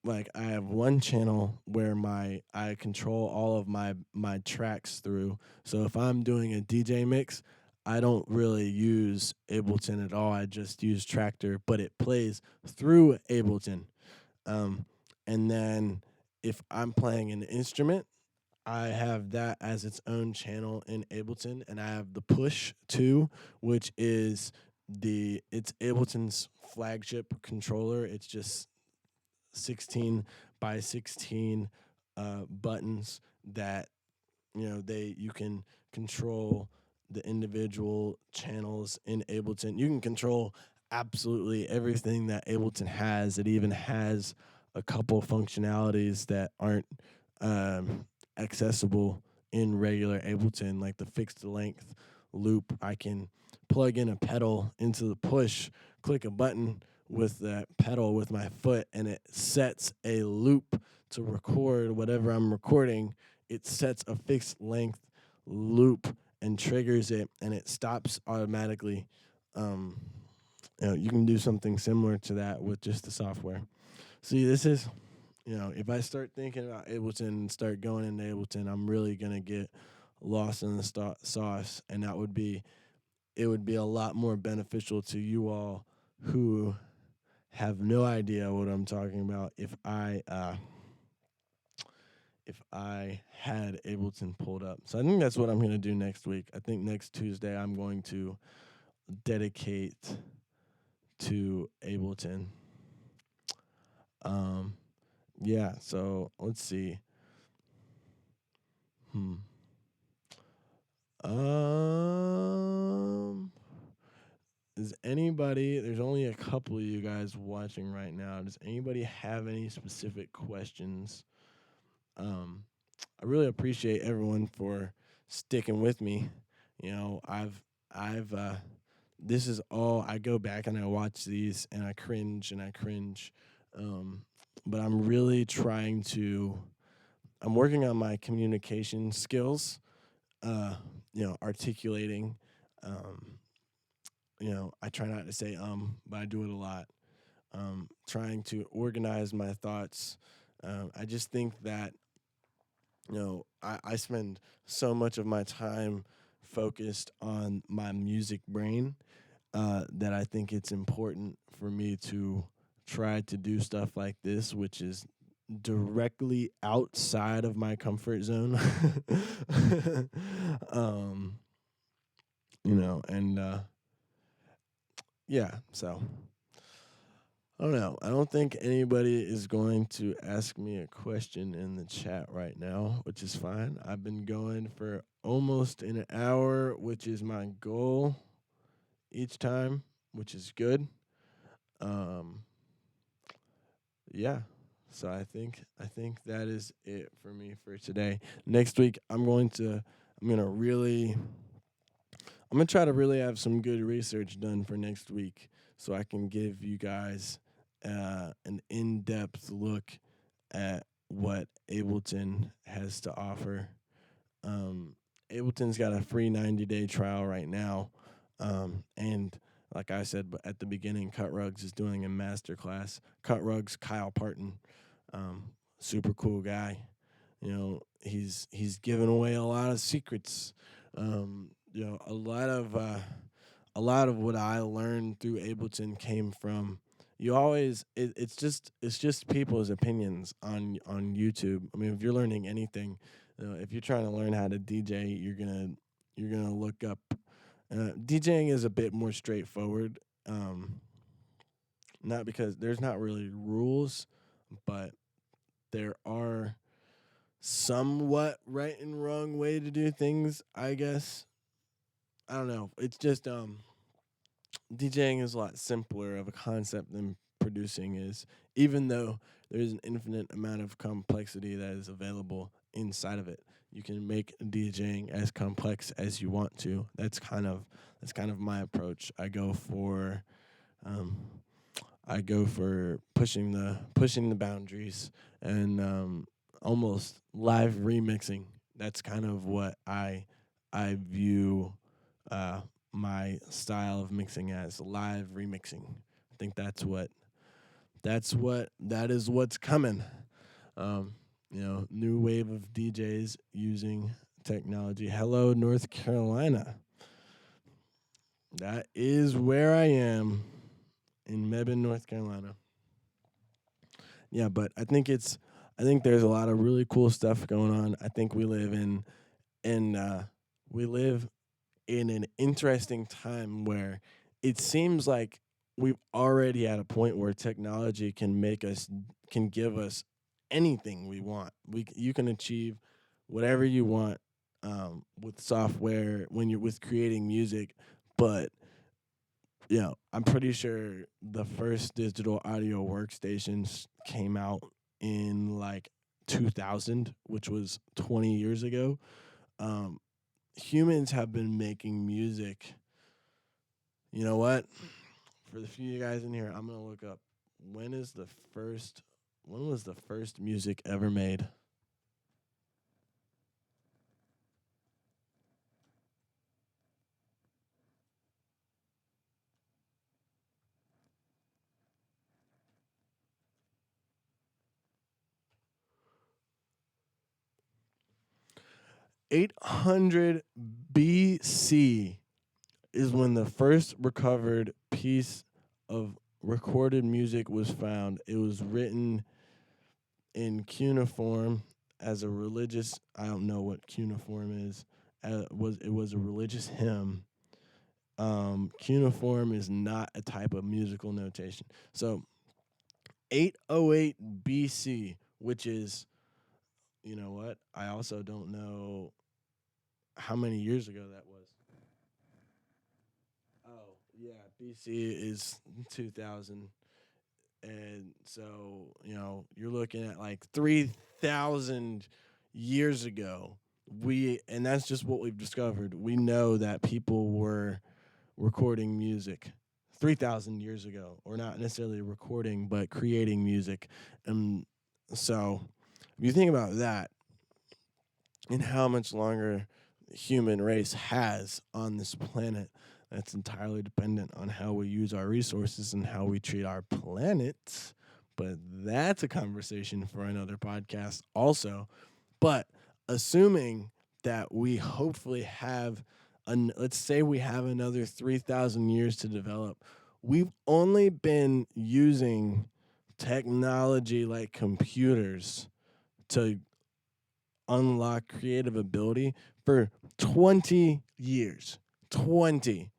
Speaker 1: like I have one channel where my I control all of my tracks through. So if I'm doing a DJ mix, I don't really use Ableton at all. I just use Tractor, but it plays through Ableton. Um, and then if I'm playing an instrument, I have that as its own channel in Ableton, and I have the push too, which is it's Ableton's flagship controller. It's just 16 by 16 buttons that you can control the individual channels in Ableton. You can control absolutely everything that Ableton has. It even has a couple functionalities that aren't um, accessible in regular Ableton, like the fixed length loop. I can plug in a pedal into the push, click a button with that pedal with my foot, and it sets a loop to record whatever I'm recording. It sets a fixed length loop and triggers it, and it stops automatically. Um, you can do something similar to that with just the software. See, this is, if I start thinking about Ableton and start going into Ableton, I'm really gonna get lost in the sauce, and it would be a lot more beneficial to you all who have no idea what I'm talking about if I had Ableton pulled up. So I think that's what I'm going to do next week. I think next Tuesday I'm going to dedicate to Ableton. Um, yeah. So let's see. Hmm. Um, Does anybody, there's only a couple of you guys watching right now. Does anybody have any specific questions? Um, I really appreciate everyone for sticking with me. I've, this is all, I go back and I watch these and I cringe and I cringe. Um, but I'm really trying to, I'm working on my communication skills, uh, articulating. Um, I try not to say but I do it a lot. Trying to organize my thoughts. I just think that I spend so much of my time focused on my music brain that I think it's important for me to try to do stuff like this, which is directly outside of my comfort zone. um, and yeah, so I don't know. I don't think anybody is going to ask me a question in the chat right now, which is fine. I've been going for almost an hour, which is my goal each time, which is good. Um, yeah. So I think that is it for me for today. Next week I'm gonna try to really have some good research done for next week so I can give you guys an in-depth look at what Ableton has to offer. Um, Ableton's got a free 90-day trial right now, and like I said at the beginning, Cut Rugs is doing a master class. Cut Rugs, Kyle Parton, um, super cool guy. He's given away a lot of secrets. A lot of what I learned through Ableton came from it's just people's opinions on YouTube. I mean, if you're learning anything, if you're trying to learn how to DJ, you're gonna look up. DJing is a bit more straightforward. Not because there's not really rules, but there are somewhat right and wrong way to do things, I guess. I don't know. It's just DJing is a lot simpler of a concept than producing is, even though there's an infinite amount of complexity that is available inside of it. You can make DJing as complex as you want to. That's kind of my approach. Um, I go for pushing the boundaries and almost live remixing. That's kind of what I view uh, my style of mixing as live remixing. I think that is what's coming. New wave of DJs using technology. Hello, North Carolina. That is where I am in Mebane, North Carolina. Yeah, but I think there's a lot of really cool stuff going on. I think we live in an interesting time where it seems like we've already at a point where technology can give us anything we want. You can achieve whatever you want with software when you're with creating music, but I'm pretty sure the first digital audio workstations came out in like 2000, which was 20 years ago. Um, Humans have been making music. You know what? For the few of you guys in here, I'm gonna look up when is the first when was the first music ever made? 800 BC is when the first recovered piece of recorded music was found. It was written in cuneiform as a religious. I don't know what cuneiform is. It was a religious hymn. Cuneiform is not a type of musical notation. So 808 BC, which is, you know what? I also don't know how many years ago that was. Oh, Yeah, BC is 2000. And so, you're looking at like 3,000 years ago. And that's just what we've discovered. We know that people were recording music 3,000 years ago, or not necessarily recording, but creating music. And so, if you think about that and how much longer the human race has on this planet, that's entirely dependent on how we use our resources and how we treat our planet. But that's a conversation for another podcast, also. But assuming that we hopefully have, let's say we have another 3,000 years to develop, we've only been using technology like computers to unlock creative ability for 20 years. 20.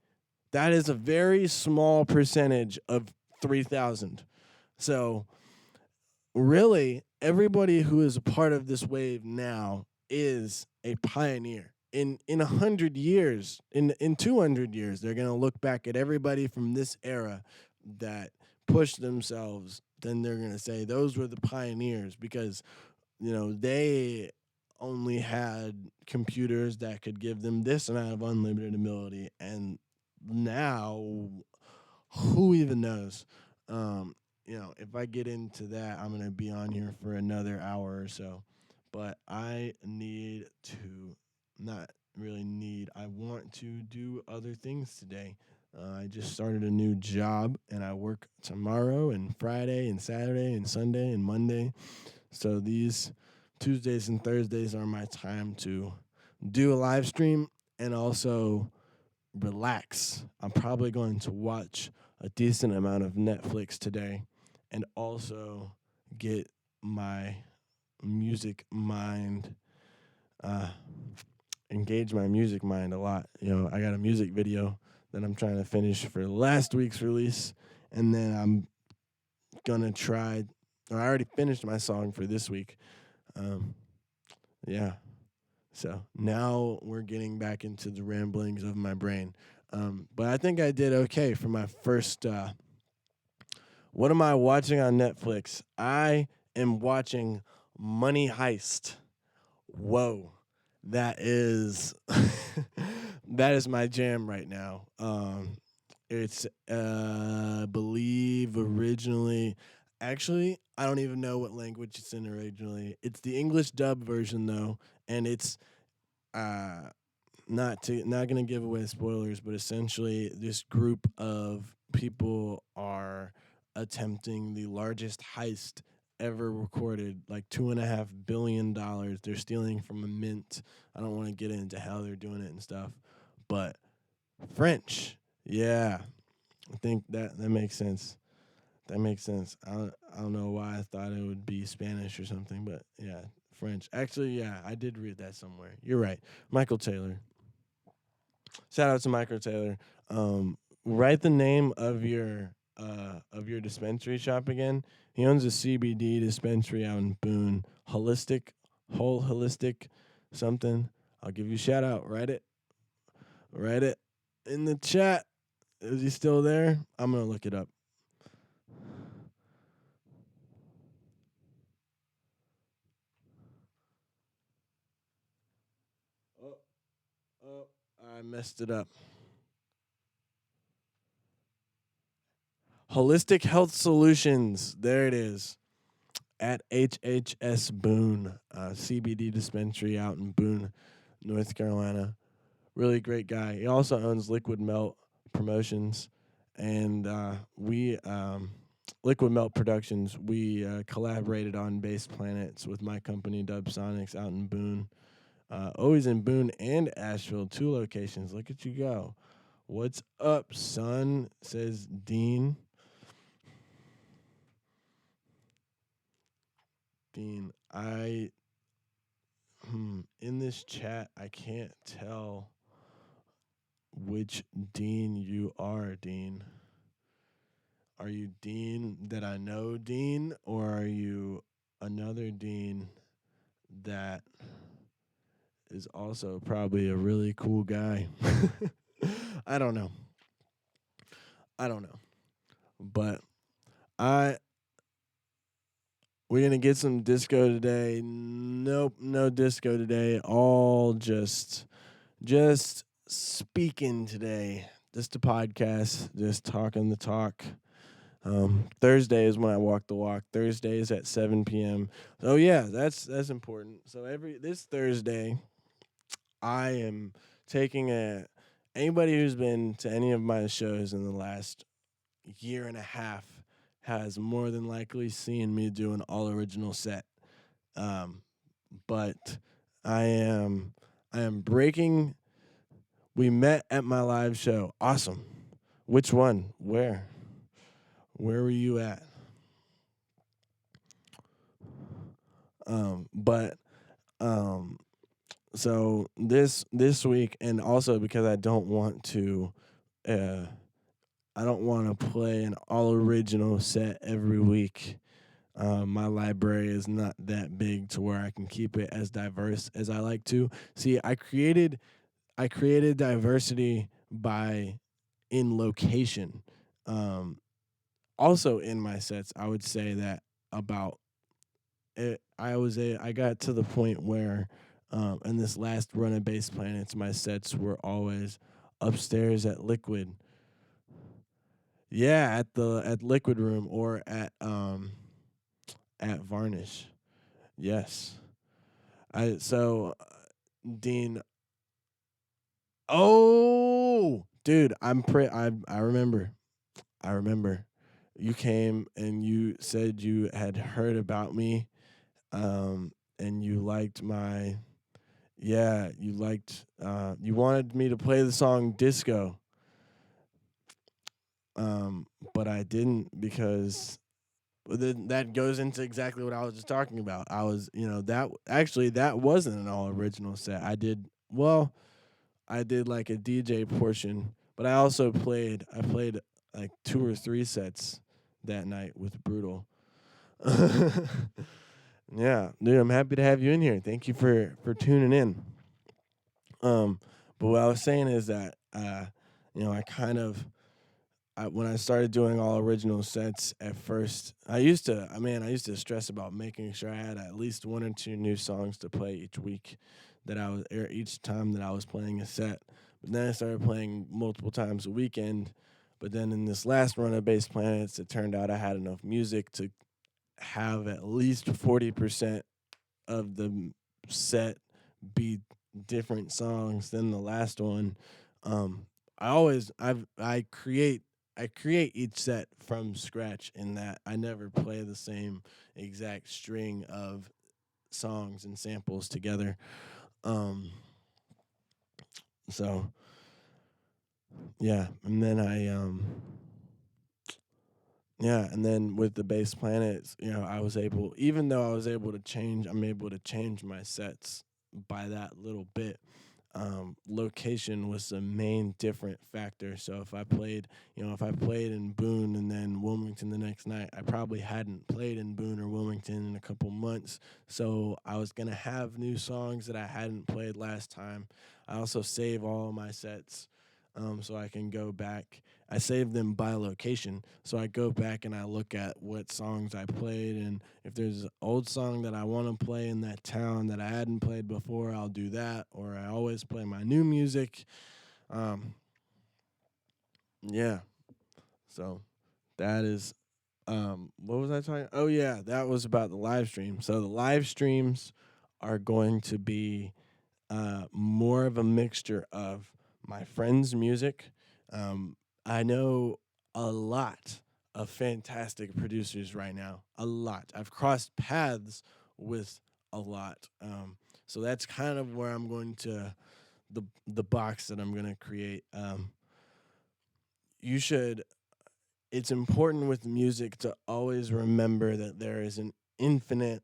Speaker 1: That is a very small percentage of 3,000. So, really, everybody who is a part of this wave now is a pioneer. In 100 years, in 200 years, they're gonna look back at everybody from this era that pushed themselves. Then they're gonna say those were the pioneers because they only had computers that could give them this amount of unlimited ability, and now who even knows? If I get into that, I'm gonna be on here for another hour or so. But I need to, not really need, I want to do other things today. I just started a new job and I work tomorrow and Friday and Saturday and Sunday and Monday. So these Tuesdays and Thursdays are my time to do a live stream and also relax. I'm probably going to watch a decent amount of Netflix today and also get my music mind, uh, engage my music mind a lot. I got a music video that I'm trying to finish for last week's release, and then I'm gonna try. Or I already finished my song for this week. Um, yeah. So now we're getting back into the ramblings of my brain. But I think I did okay for my first. What am I watching on Netflix? I am watching Money Heist. Whoa, that is that is my jam right now. It's I believe originally. Actually, I don't even know what language it's in originally. It's the English dub version though, and it's uh not gonna give away spoilers, but essentially this group of people are attempting the largest heist ever recorded, like $2.5 billion. They're stealing from a mint. I don't want to get into how they're doing it and stuff, but French, yeah, I think that makes sense. That makes sense. I don't know why I thought it would be Spanish or something, but yeah, French. Actually, yeah, I did read that somewhere. You're right, Michael Taylor. Shout out to Michael Taylor. Write the name of your dispensary shop again. He owns a CBD dispensary out in Boone. Holistic something. I'll give you a shout out. Write it in the chat. Is he still there? I'm gonna look it up. Oh, oh, I messed it up. Holistic Health Solutions. There it is. At HHS Boone, CBD dispensary out in Boone, North Carolina. Really great guy. He also owns Liquid Melt Promotions, and Liquid Melt Productions. We collaborated on Base Planets with my company Dubsonics out in Boone. Always in Boone and Asheville, two locations. Look at you go. What's up, son? Says Dean. Dean, in this chat, I can't tell which Dean you are, Dean. Are you Dean that I know, Dean, or are you another Dean that is also probably a really cool guy? I don't know. I don't know. But I we're gonna get some disco today. Nope, no disco today. All just speaking today. Just a podcast, just talking the talk. Thursday is when I walk the walk. Thursday is at 7 p.m. Oh yeah, that's important. So every this Thursday, I am taking a anybody who's been to any of my shows in the last year and a half has more than likely seen me do an all original set. Um, but I am breaking. We met at my live show. Awesome. Which one? Where? Where were you at? But um, so this week, and also because uh, I don't want to play an all original set every week. My library is not that big to where I can keep it as diverse as I like to. See, I created diversity by in location. Um, Also in my sets, I would say that about it. I got to the point where, in this last run of Base Planets, my sets were always upstairs at Liquid. Yeah, at Liquid Room or at Varnish. Yes. I so Dean. Oh, dude, I remember. I remember. You came and you said you had heard about me, and you liked my yeah, you wanted me to play the song Disco, but I didn't because that goes into exactly what I was just talking about. I was, that actually that wasn't an all original set. I did like a DJ portion, but I played like two or three sets that night with Brutal. Yeah, dude, I'm happy to have you in here. Thank you for tuning in. Um, but what I was saying is that I kind of when I started doing all original sets at first, I used to stress about making sure I had at least one or two new songs to play each week each time that I was playing a set. But then I started playing multiple times a weekend. But then in this last run of Bass Planets, it turned out I had enough music to have at least 40% of the set be different songs than the last one. Um, I create each set from scratch in that I never play the same exact string of songs and samples together. Um, so yeah, and then and then with the Bass Planets, even though I'm able to change my sets by that little bit. Location was the main different factor. So if I played in Boone and then Wilmington the next night, I probably hadn't played in Boone or Wilmington in a couple months. So I was gonna have new songs that I hadn't played last time. I also save all my sets, so I can go back. I save them by location, so I go back and I look at what songs I played, and if there's an old song that I want to play in that town that I hadn't played before, I'll do that. Or I always play my new music. Um, yeah. So that is what was I talking? Oh yeah, that was about the live stream. So the live streams are going to be more of a mixture of my friends' music. I know a lot of fantastic producers right now. A lot. I've crossed paths with a lot. So that's kind of where I'm going to the box that I'm going to create. You should. It's important with music to always remember that there is an infinite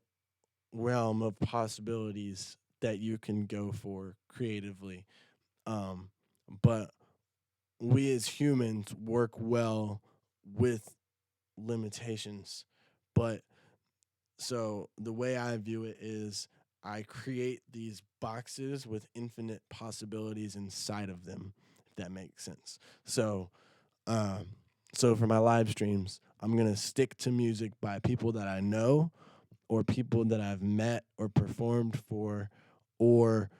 Speaker 1: realm of possibilities that you can go for creatively. Um, but we as humans work well with limitations. But so the way I view it is I create these boxes with infinite possibilities inside of them, if that makes sense. So, um, So for my live streams, I'm going to stick to music by people that I know or people that I've met or performed for, or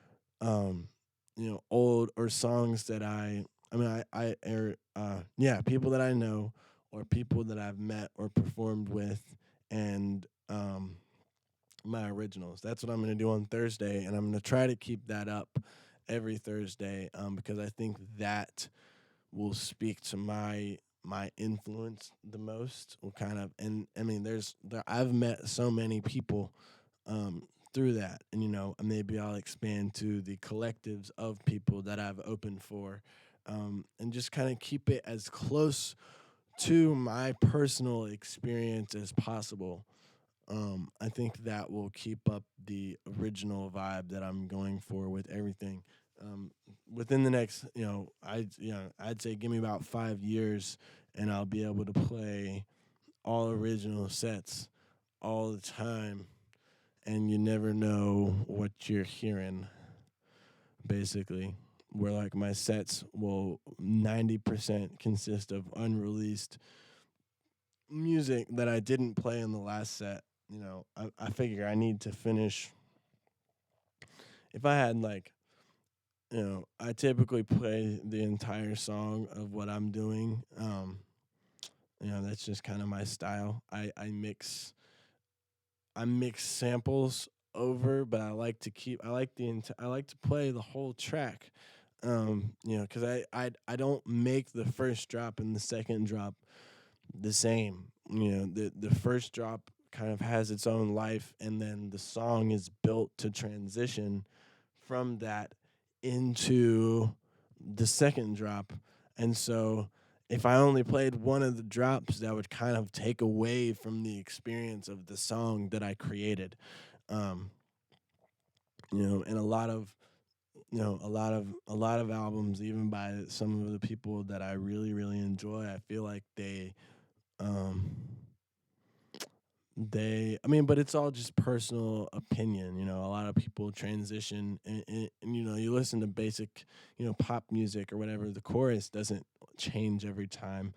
Speaker 1: old or songs that yeah, people that I know or people that I've met or performed with, and my originals. That's what I'm going to do on Thursday, and I'm going to try to keep that up every Thursday, because I think that will speak to my influence the most. Will kind of, and I mean, I've met so many people through that, and maybe I'll expand to the collectives of people that I've opened for, and just kind of keep it as close to my personal experience as possible. I think that will keep up the original vibe that I'm going for with everything. Um, Within the next, I'd say give me about 5 years, and I'll be able to play all original sets all the time, and you never know what you're hearing. Basically, where like my sets will 90% consist of unreleased music that I didn't play in the last set. I figure I need to finish. If I had like, I typically play the entire song of what I'm doing. That's just kind of my style. I mix samples over, but I like to play the whole track. Because I don't make the first drop and the second drop the same. The first drop kind of has its own life, and then the song is built to transition from that into the second drop. And so if I only played one of the drops, that would kind of take away from the experience of the song that I created. Um, and a lot of albums, even by some of the people that I really really enjoy, I feel like um I mean, but it's all just personal opinion. A lot of people transition, and you listen to basic, pop music or whatever. The chorus doesn't change every time.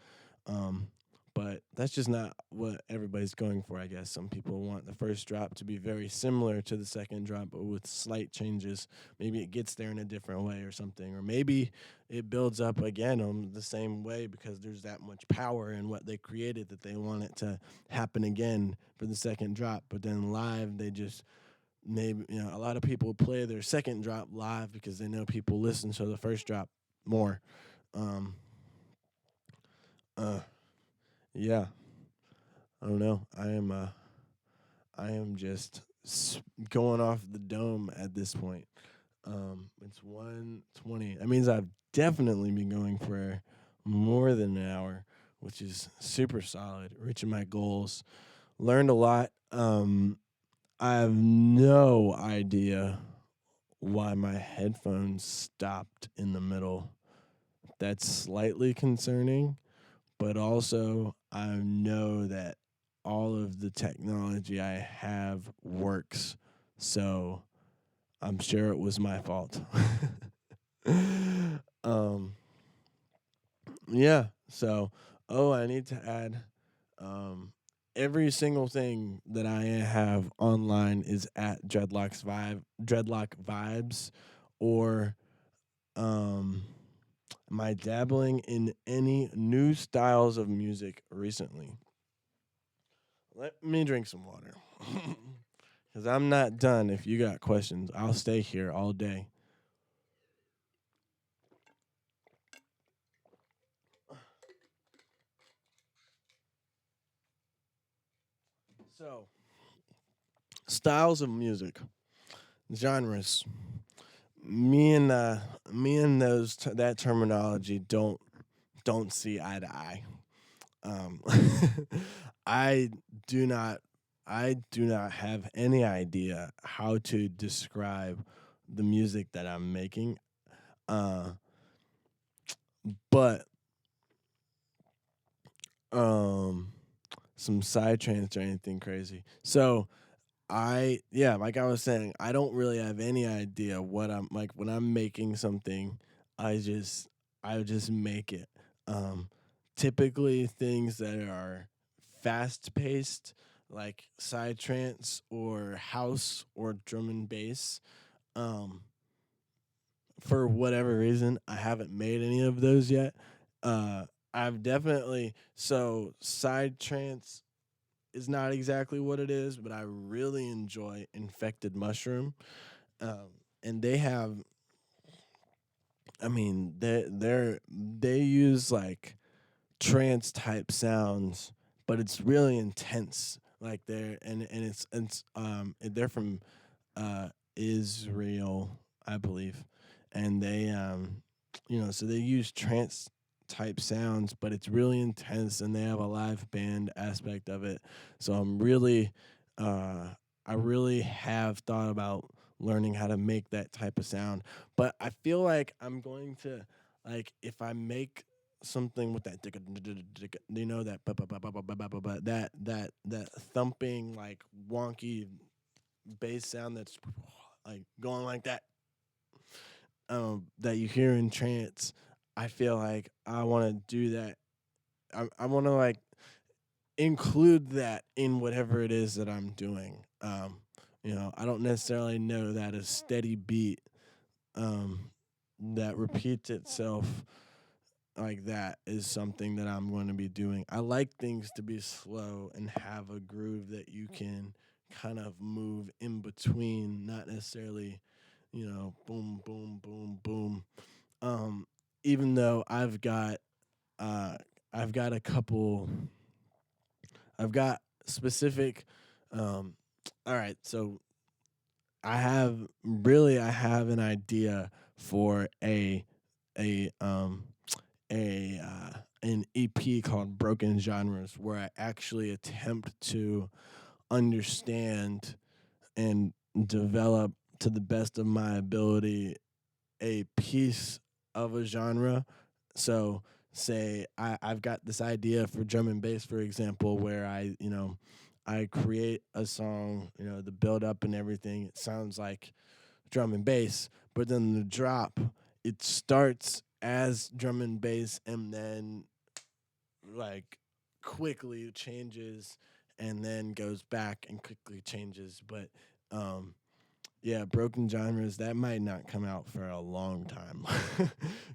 Speaker 1: Um, but that's just not what everybody's going for, I guess. Some people want the first drop to be very similar to the second drop, but with slight changes. Maybe it gets there in a different way or something. Or maybe it builds up again on the same way because there's that much power in what they created that they want it to happen again for the second drop. But then live, they just maybe, a lot of people play their second drop live because they know people listen to the first drop more. Um, uh, yeah, I don't know. I am just going off the dome at this point. It's 1:20. That means I've definitely been going for more than an hour, which is super solid. Reaching my goals. Learned a lot. I have no idea why my headphones stopped in the middle. That's slightly concerning, but also I know that all of the technology I have works. So I'm sure it was my fault. um, yeah. So, I need to add, um, every single thing that I have online is at Dreadlock Vibes, or um, am I dabbling in any new styles of music recently? Let me drink some water. Because I'm not done. If you got questions, I'll stay here all day. So, styles of music, genres. Me and that terminology don't see eye to eye. Um, I do not I do not have any idea how to describe the music that I'm making. Uh, but um, some side trends or anything crazy. So yeah, like I was saying, I don't really have any idea what I'm like when I'm making something. I just I just make it. Um, typically things that are fast paced, like psytrance or house or drum and bass. Um, for whatever reason, I haven't made any of those yet. Uh, I've definitely side trance is not exactly what it is, but I really enjoy Infected Mushroom. Um, and they have, I mean, they use like trance type sounds, but it's really intense. Like they're from Israel, I believe, and so they use trance type sounds, but it's really intense, and they have a live band aspect of it. So uh, I really have thought about learning how to make that type of sound, but I feel like I'm going to like if I make something with that that that thumping like wonky bass sound that's like going like that that you hear in trance. I feel like I want to do that. I want to like include that in whatever it is that I'm doing. I don't necessarily know that a steady beat um, that repeats itself like that is something that I'm going to be doing. I like things to be slow and have a groove that you can kind of move in between, not necessarily, boom, boom, boom, boom. Um, Even though uh, I've got a couple, I've got specific. Um, all right, so I have an idea for a an EP called Broken Genres, where I actually attempt to understand and develop to the best of my ability a piece of a genre. So, say I've got this idea for drum and bass, for example, where I create a song, the build up and everything. It sounds like drum and bass, but then the drop, it starts as drum and bass and then like quickly changes and then goes back and quickly changes. But um yeah, broken genres that might not come out for a long time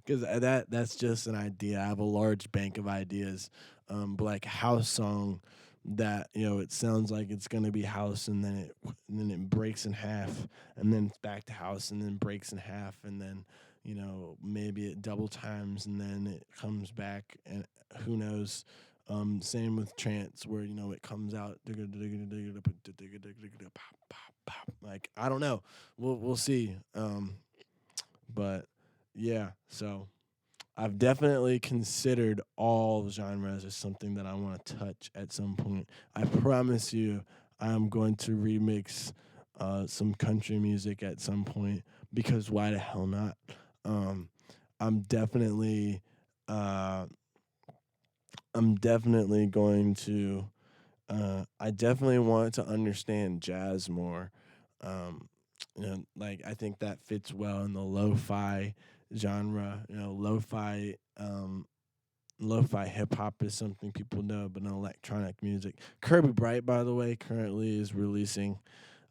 Speaker 1: because that's just an idea. I have a large bank of ideas, but like a house song that it sounds like it's gonna be house, and then it breaks in half, and then it's back to house, and then breaks in half, and then maybe it double times, and then it comes back, and who knows. Same with trance, where it comes out like I don't know. We'll see. But yeah, so I've definitely considered all genres as something that I want to touch at some point. I promise you, I'm going to remix some country music at some point because why the hell not? Um, I'm definitely, uh, I'm definitely going to. I definitely want to understand jazz more. Um, like I think that fits well in the lo-fi genre. Lo-fi hip hop is something people know, but in electronic music. Kirby Bright, by the way, currently is releasing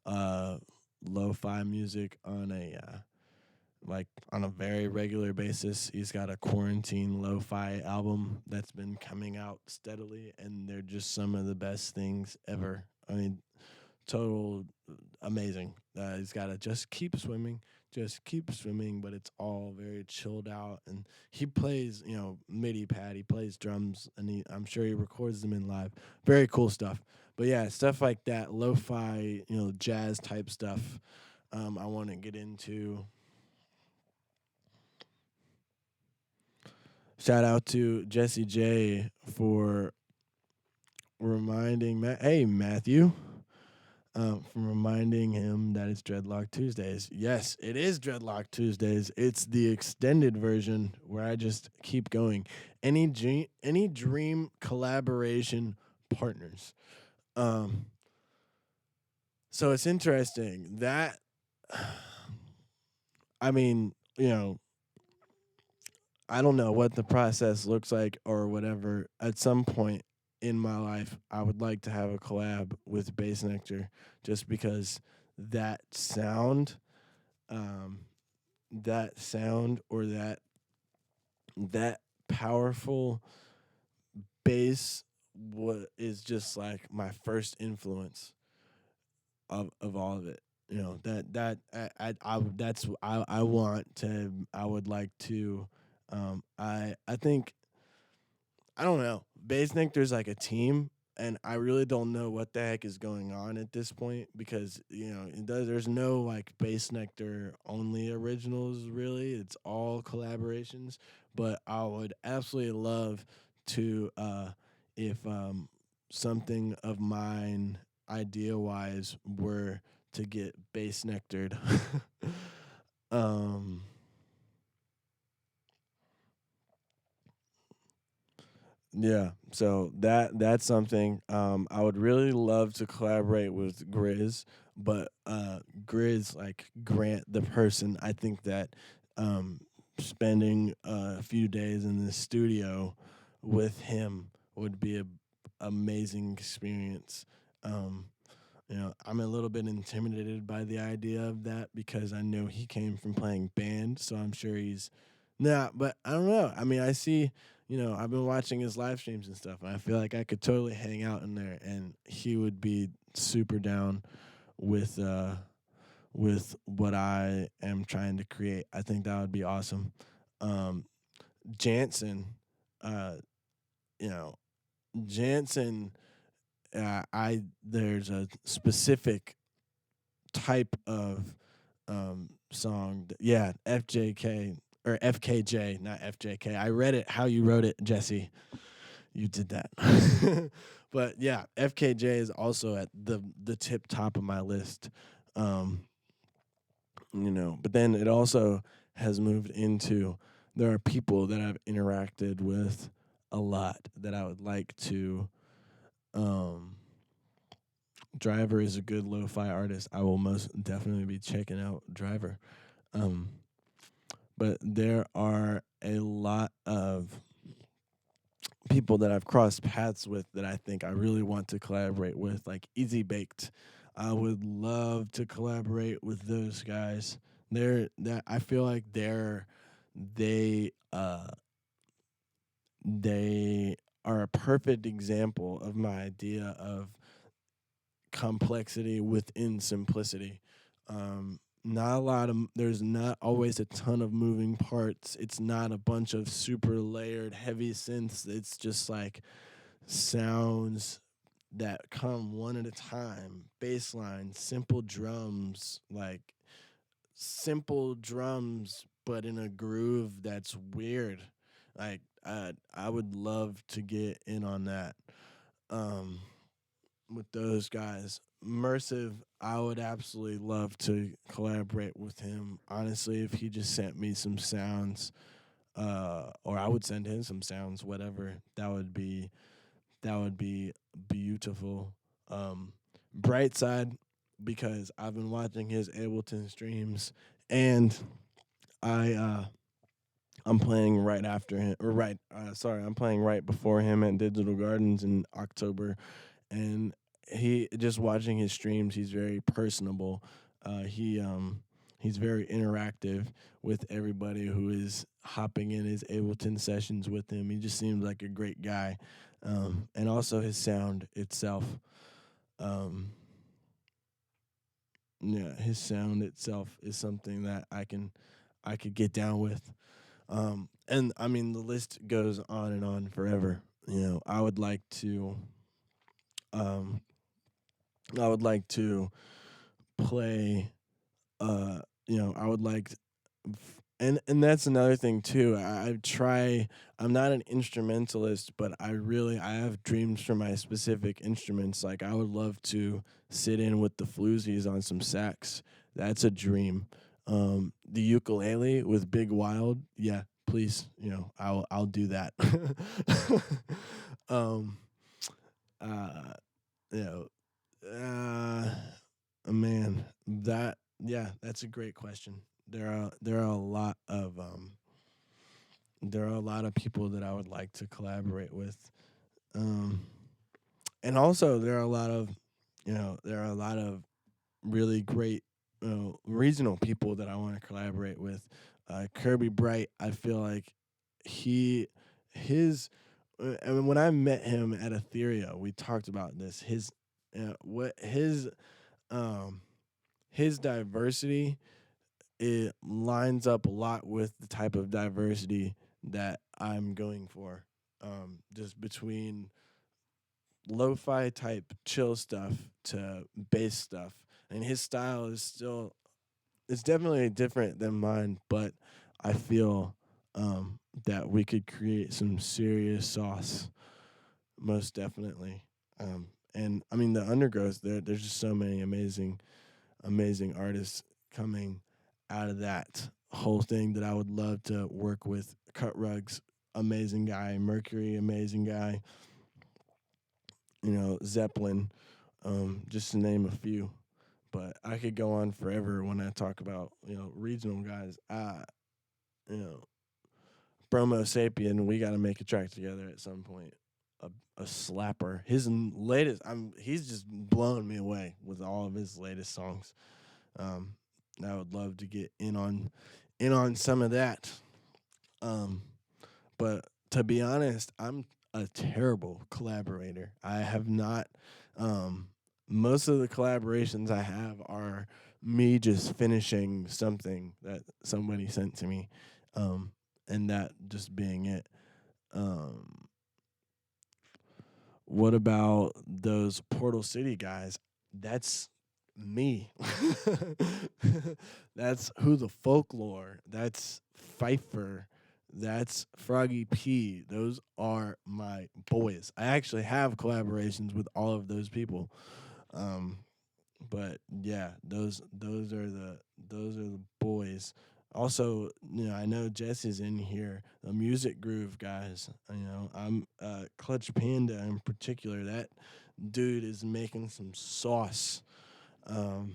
Speaker 1: uh, lo-fi music on a very regular basis. He's got a quarantine lo-fi album that's been coming out steadily, and they're just some of the best things ever. I mean, total amazing. He's got to just keep swimming, but it's all very chilled out. And he plays, MIDI pad. He plays drums, and I'm sure he records them in live. Very cool stuff. But yeah, stuff like that, lo-fi, jazz type stuff. I want to get into. Shout out to Jesse J for reminding Hey Matthew, from reminding him that it's Dreadlock Tuesdays. Yes, it is Dreadlock Tuesdays. It's the extended version where I just keep going. Any dream collaboration partners. Um, so it's interesting that I mean, I don't know what the process looks like or whatever. At some point in my life, I would like to have a collab with Bass Nectar, just because that sound, um, that sound or that powerful bass, what is just like my first influence of all of it. You know, that's I want to, I would like to, I think, I don't know. Bass Nectar's like a team, and I really don't know what the heck is going on at this point, because there's no like Bass Nectar only originals really. It's all collaborations. But I would absolutely love to, if something of mine idea wise were to get Bass Nectared. um Yeah, so that's something. I would really love to collaborate with Grizz, but Grizz, like Grant the person, I think that um spending a few days in the studio with him would be a amazing experience. Um I'm a little bit intimidated by the idea of that, because I know he came from playing band, so I'm sure he's nah, but I don't know. I mean, I see, I've been watching his live streams and stuff, and I feel like I could totally hang out in there, and he would be super down with what I am trying to create. I think that would be awesome. Um Jansen, uh, you know, Jansen, I there's a specific type of song. Yeah, FJK or FKJ, not FJK. I read it how you wrote it, Jesse. You did that. But yeah, FKJ is also at the tip top of my list. Um, but then it also has moved into, there are people that I've interacted with a lot that I would like to. um Driver is a good lo-fi artist. I will most definitely be checking out Driver. Um, but there are a lot of people that I've crossed paths with that I think I really want to collaborate with, like Easy Baked. I would love to collaborate with those guys. I feel like they they are a perfect example of my idea of complexity within simplicity. Not a lot of There's not always a ton of moving parts. It's not a bunch of super layered heavy synths. It's just like sounds that come one at a time. Bass line, simple drums, like simple drums, but in a groove that's weird. Like I would love to get in on that. Um, with those guys. Mersive, I would absolutely love to collaborate with him. Honestly, if he just sent me some sounds, or I would send him some sounds, whatever, that would be beautiful. Um, Brightside, because I've been watching his Ableton streams, and I I'm playing right after him, or right, sorry, I'm playing right before him at Digital Gardens in October, and he just watching his streams, he's very personable. He's very interactive with everybody who is hopping in his Ableton sessions with him. He just seems like a great guy. And also his sound itself. Um, yeah, his sound itself is something that I could get down with. And I mean, the list goes on and on forever. I would like to um I would like to play. I would like, and that's another thing too. I try. I'm not an instrumentalist, but I have dreams for my specific instruments. Like I would love to sit in with the floozies on some sax. That's a dream. The ukulele with Big Wild. Yeah, please. I'll do that. um. Uh. You know. Man, that's a great question. There are a lot of there are a lot of people that I would like to collaborate with. Um, and also there are a lot of, there are a lot of really great regional people that I want to collaborate with. Kirby Bright, I feel like he his I mean, when I met him at Ethereum, we talked about this. What um his diversity, it lines up a lot with the type of diversity that I'm going for. Just between lo-fi type chill stuff to bass stuff, and his style is still, it's definitely different than mine, but I feel that we could create some serious sauce, most definitely. And I mean the undergrowth, there's just so many amazing artists coming out of that whole thing that I would love to work with. Cut Rugs, amazing guy. Mercury, amazing guy. Zeppelin, just to name a few. But I could go on forever when I talk about regional guys. You know, Bromo Sapien, we got to make a track together at some point. A slapper. Latest, he's just blowing me away with all of his latest songs. Um, I would love to get in on some of that. Um, but to be honest, I'm a terrible collaborator. I have not. Um, Most of the collaborations I have are me just finishing something that somebody sent to me, um, and that just being it. Um, what about those Portal City guys? That's me. That's Who the Folklore. That's Pfeiffer. That's Froggy P. Those are my boys. I actually have collaborations with all of those people. Um, but yeah, those are the boys. Also, I know Jesse's in here. The Music Groove guys. I'm Clutch Panda in particular. That dude is making some sauce. Um,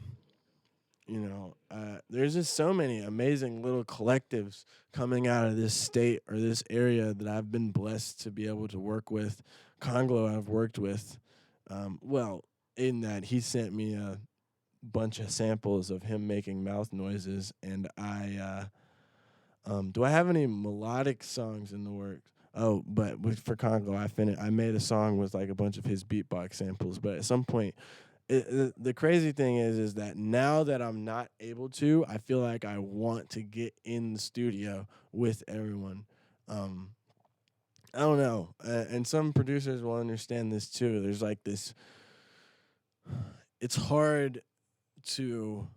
Speaker 1: there's just so many amazing little collectives coming out of this state or this area that I've been blessed to be able to work with. Conglo, I've worked with. Well, in that he sent me a bunch of samples of him making mouth noises, and do I have any melodic songs in the works? Oh, but for Congo, I made a song with like a bunch of his beatbox samples. But at some point, the crazy thing is that now that I'm not able to, I feel like I want to get in the studio with everyone. Um, I don't know, and some producers will understand this too. There's like this. It's hard to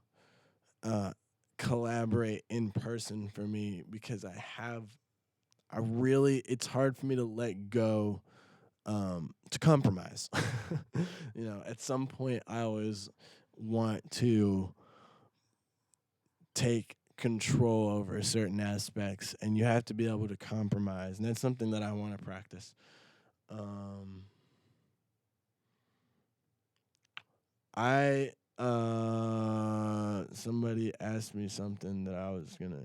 Speaker 1: uh, collaborate in person for me because it's hard for me to let go, to compromise. At some point, I always want to take control over certain aspects, and you have to be able to compromise, and that's something that I want to practice. Um, I Somebody asked me something that I was gonna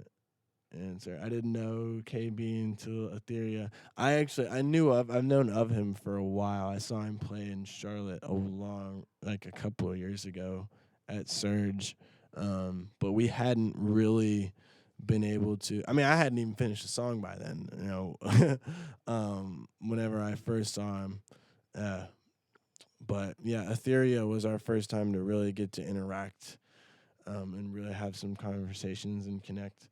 Speaker 1: answer. I didn't know KB until Etheria. I've known of him for a while. I saw him play in Charlotte like a couple of years ago at Surge. But we hadn't really been able to. I mean, I hadn't even finished the song by then. Whenever I first saw him. Uh, but yeah, Etheria was our first time to really get to interact, and really have some conversations and connect.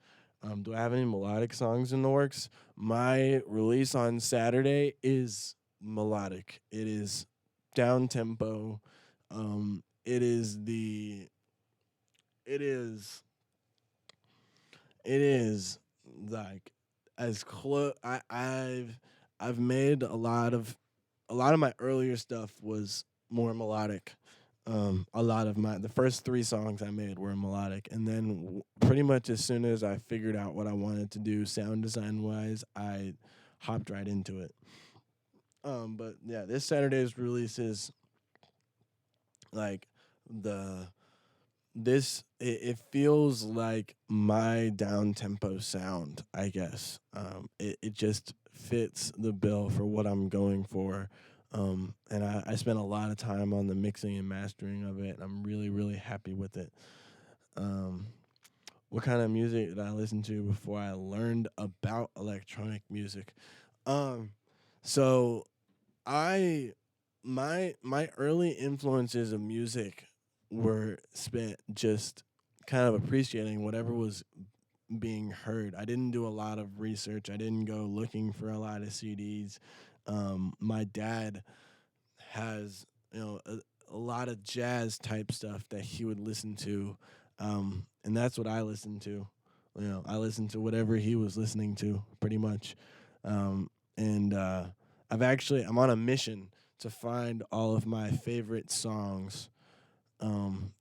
Speaker 1: Do I have any melodic songs in the works? My release on Saturday is melodic. It is down tempo. It is the. It is. It is like as close. I've made a lot of my earlier stuff was more melodic. A lot of the first three songs I made were melodic, and then pretty much as soon as I figured out what I wanted to do sound design wise, I hopped right into it. But yeah, this Saturday's release is like the it feels like my down tempo sound, I guess. It just fits the bill for what I'm going for. And I spent a lot of time on the mixing and mastering of it, and I'm really, really happy with it. Um, what kind of music did I listen to before I learned about electronic music? Um, so I my early influences of music were spent just kind of appreciating whatever was being heard. I didn't do a lot of research. I didn't go looking for a lot of CDs. My dad has a lot of jazz type stuff that he would listen to, and that's what I listened to. I listened to whatever he was listening to, pretty much. And I'm on a mission to find all of my favorite songs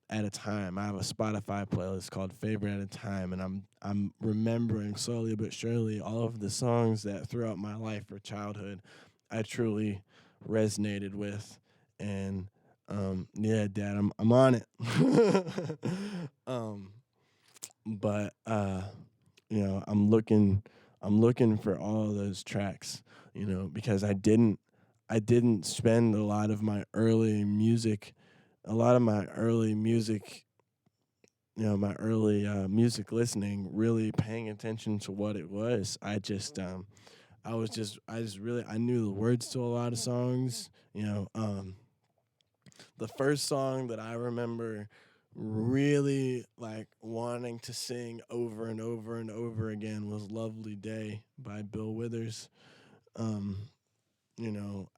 Speaker 1: at a time. I have a Spotify playlist called Favorite at a Time, and I'm remembering slowly but surely all of the songs that throughout my life or childhood I truly resonated with. And yeah, Dad, I'm on it. um, but I'm looking for all of those tracks, because I didn't spend a lot of my early music, my early music listening really paying attention to what it was. I knew the words to a lot of songs. The first song that I remember really like wanting to sing over and over and over again was Lovely Day by Bill Withers. Um,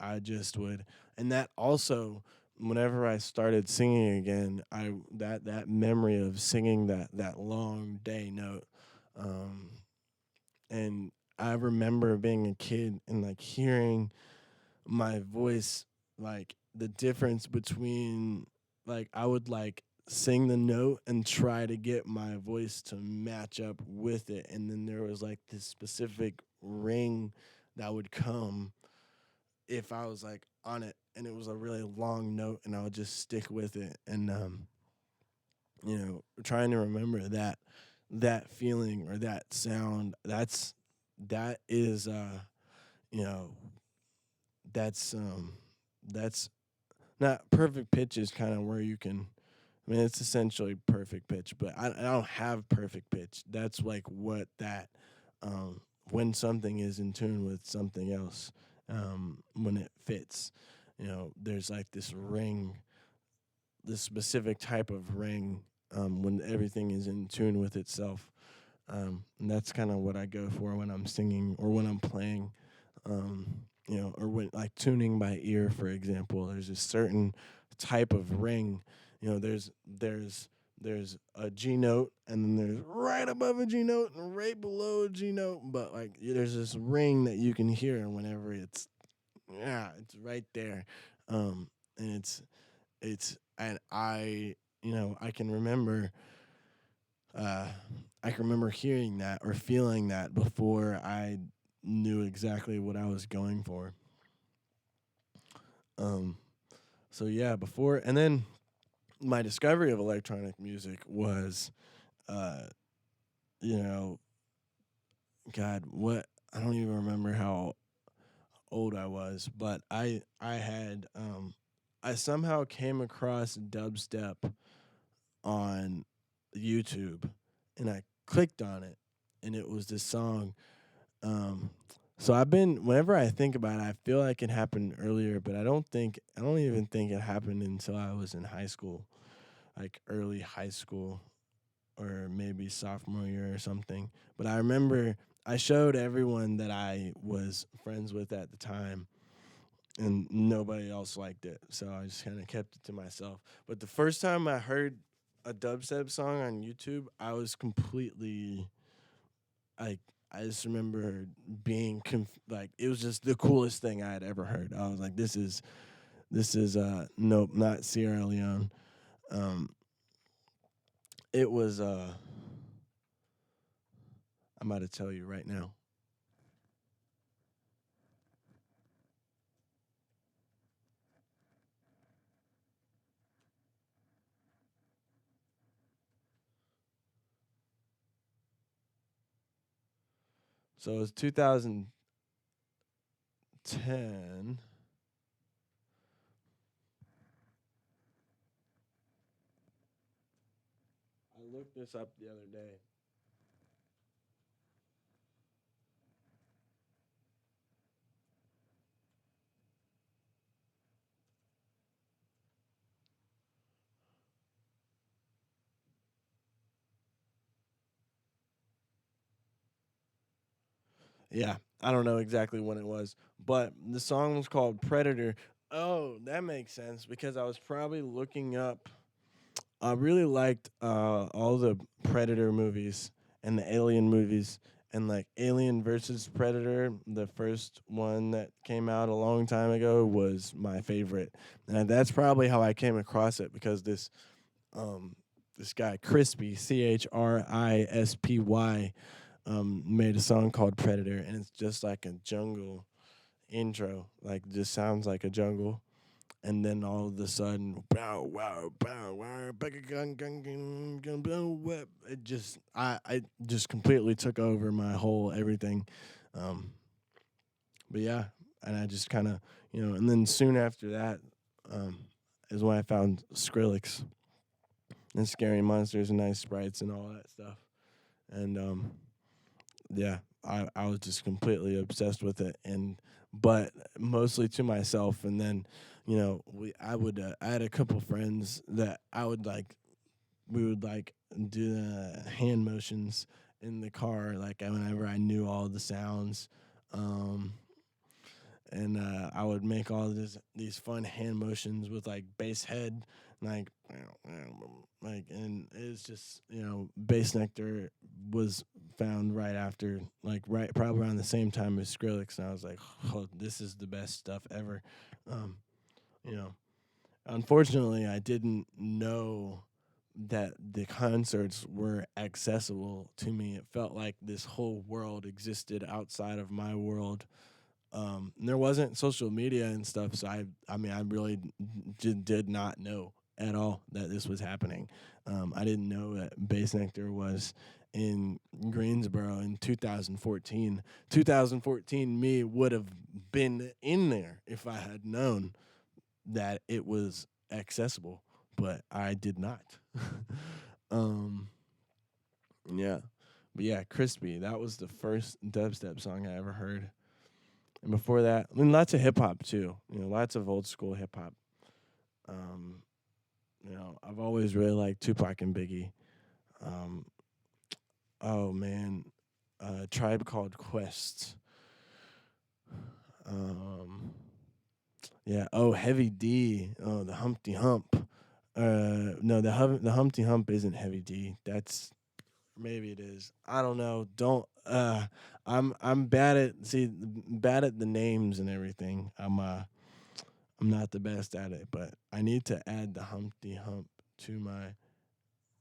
Speaker 1: I just would, and that also, whenever I started singing again, that memory of singing that long day note, um, and I remember being a kid and like hearing my voice, like the difference between, like I would like sing the note and try to get my voice to match up with it, and then there was like this specific ring that would come if I was like on it and it was a really long note and I would just stick with it, and trying to remember that feeling or that sound. That is you know that's not perfect pitch is kind of where you can. I mean, it's essentially perfect pitch, but I don't have perfect pitch. That's like what that when something is in tune with something else, when it fits. There's like this ring, this specific type of ring, when everything is in tune with itself. And that's kind of what I go for when I'm singing or when I'm playing, or when like tuning by ear, for example. There's a certain type of ring. There's a G note, and then there's right above a G note and right below a G note. But like there's this ring that you can hear whenever it's right there, and and I can remember uh, I can remember hearing that or feeling that before I knew exactly what I was going for. Um, so yeah, before and then my discovery of electronic music was, uh, you know, God, what I don't even remember how old I was, but I somehow came across dubstep on YouTube, and I clicked on it, and it was this song. Um, so whenever I think about it, I feel like it happened earlier, but I don't even think it happened until I was in high school, like early high school or maybe sophomore year or something. But I remember I showed everyone that I was friends with at the time, and nobody else liked it. So I just kind of kept it to myself. But the first time I heard a dubstep song on YouTube, I was completely like, I just remember being like it was just the coolest thing I had ever heard. I was like, this is nope, not Sierra Leone. Um, it was I'm about to tell you right now. So it was 2010. I looked this up the other day. Yeah, I don't know exactly when it was, but the song was called Predator. Oh, that makes sense because I was probably looking up. I really liked all the Predator movies and the Alien movies, and like Alien versus Predator, the first one that came out a long time ago was my favorite, and that's probably how I came across it because um, this guy Crispy, Chrispy, made a song called Predator, and it's just like a jungle intro, like just sounds like a jungle. And then all of a sudden, bow wow bow wow, gun gun gun gun bow, whip. I just completely took over my whole everything. Um, but yeah, and I just kind of and then soon after that, um, is when I found Skrillex and Scary Monsters and Nice Sprites and all that stuff. And yeah, I was just completely obsessed with it, and but mostly to myself. And then I had a couple friends that I would like we would like do the hand motions in the car like whenever I knew all the sounds. um and I would make all these fun hand motions with like bass head, like and it's just Bass Nectar was found right after, like right probably around the same time as Skrillex, and I was like, oh, this is the best stuff ever. Um, you know, Unfortunately, I didn't know that the concerts were accessible to me. It felt like this whole world existed outside of my world. And there wasn't social media and stuff, so I mean, I really did not know at all that this was happening. I didn't know that Bass Nectar was in Greensboro in 2014. 2014 me would have been in there if I had known that it was accessible, but I did not. um, yeah, but yeah, Crispy. That was the first dubstep song I ever heard. And before that, I mean, lots of hip hop too. Lots of old school hip hop. Um, I've always really liked Tupac and Biggie. Um, oh man, Tribe Called Quest. Um, yeah. Oh, Heavy D. Oh, the Humpty Hump. No, the Humpty Hump isn't Heavy D. That's maybe it is. I don't know. Don't. I'm bad at the names and everything. I'm not the best at it, but I need to add the Humpty Hump to my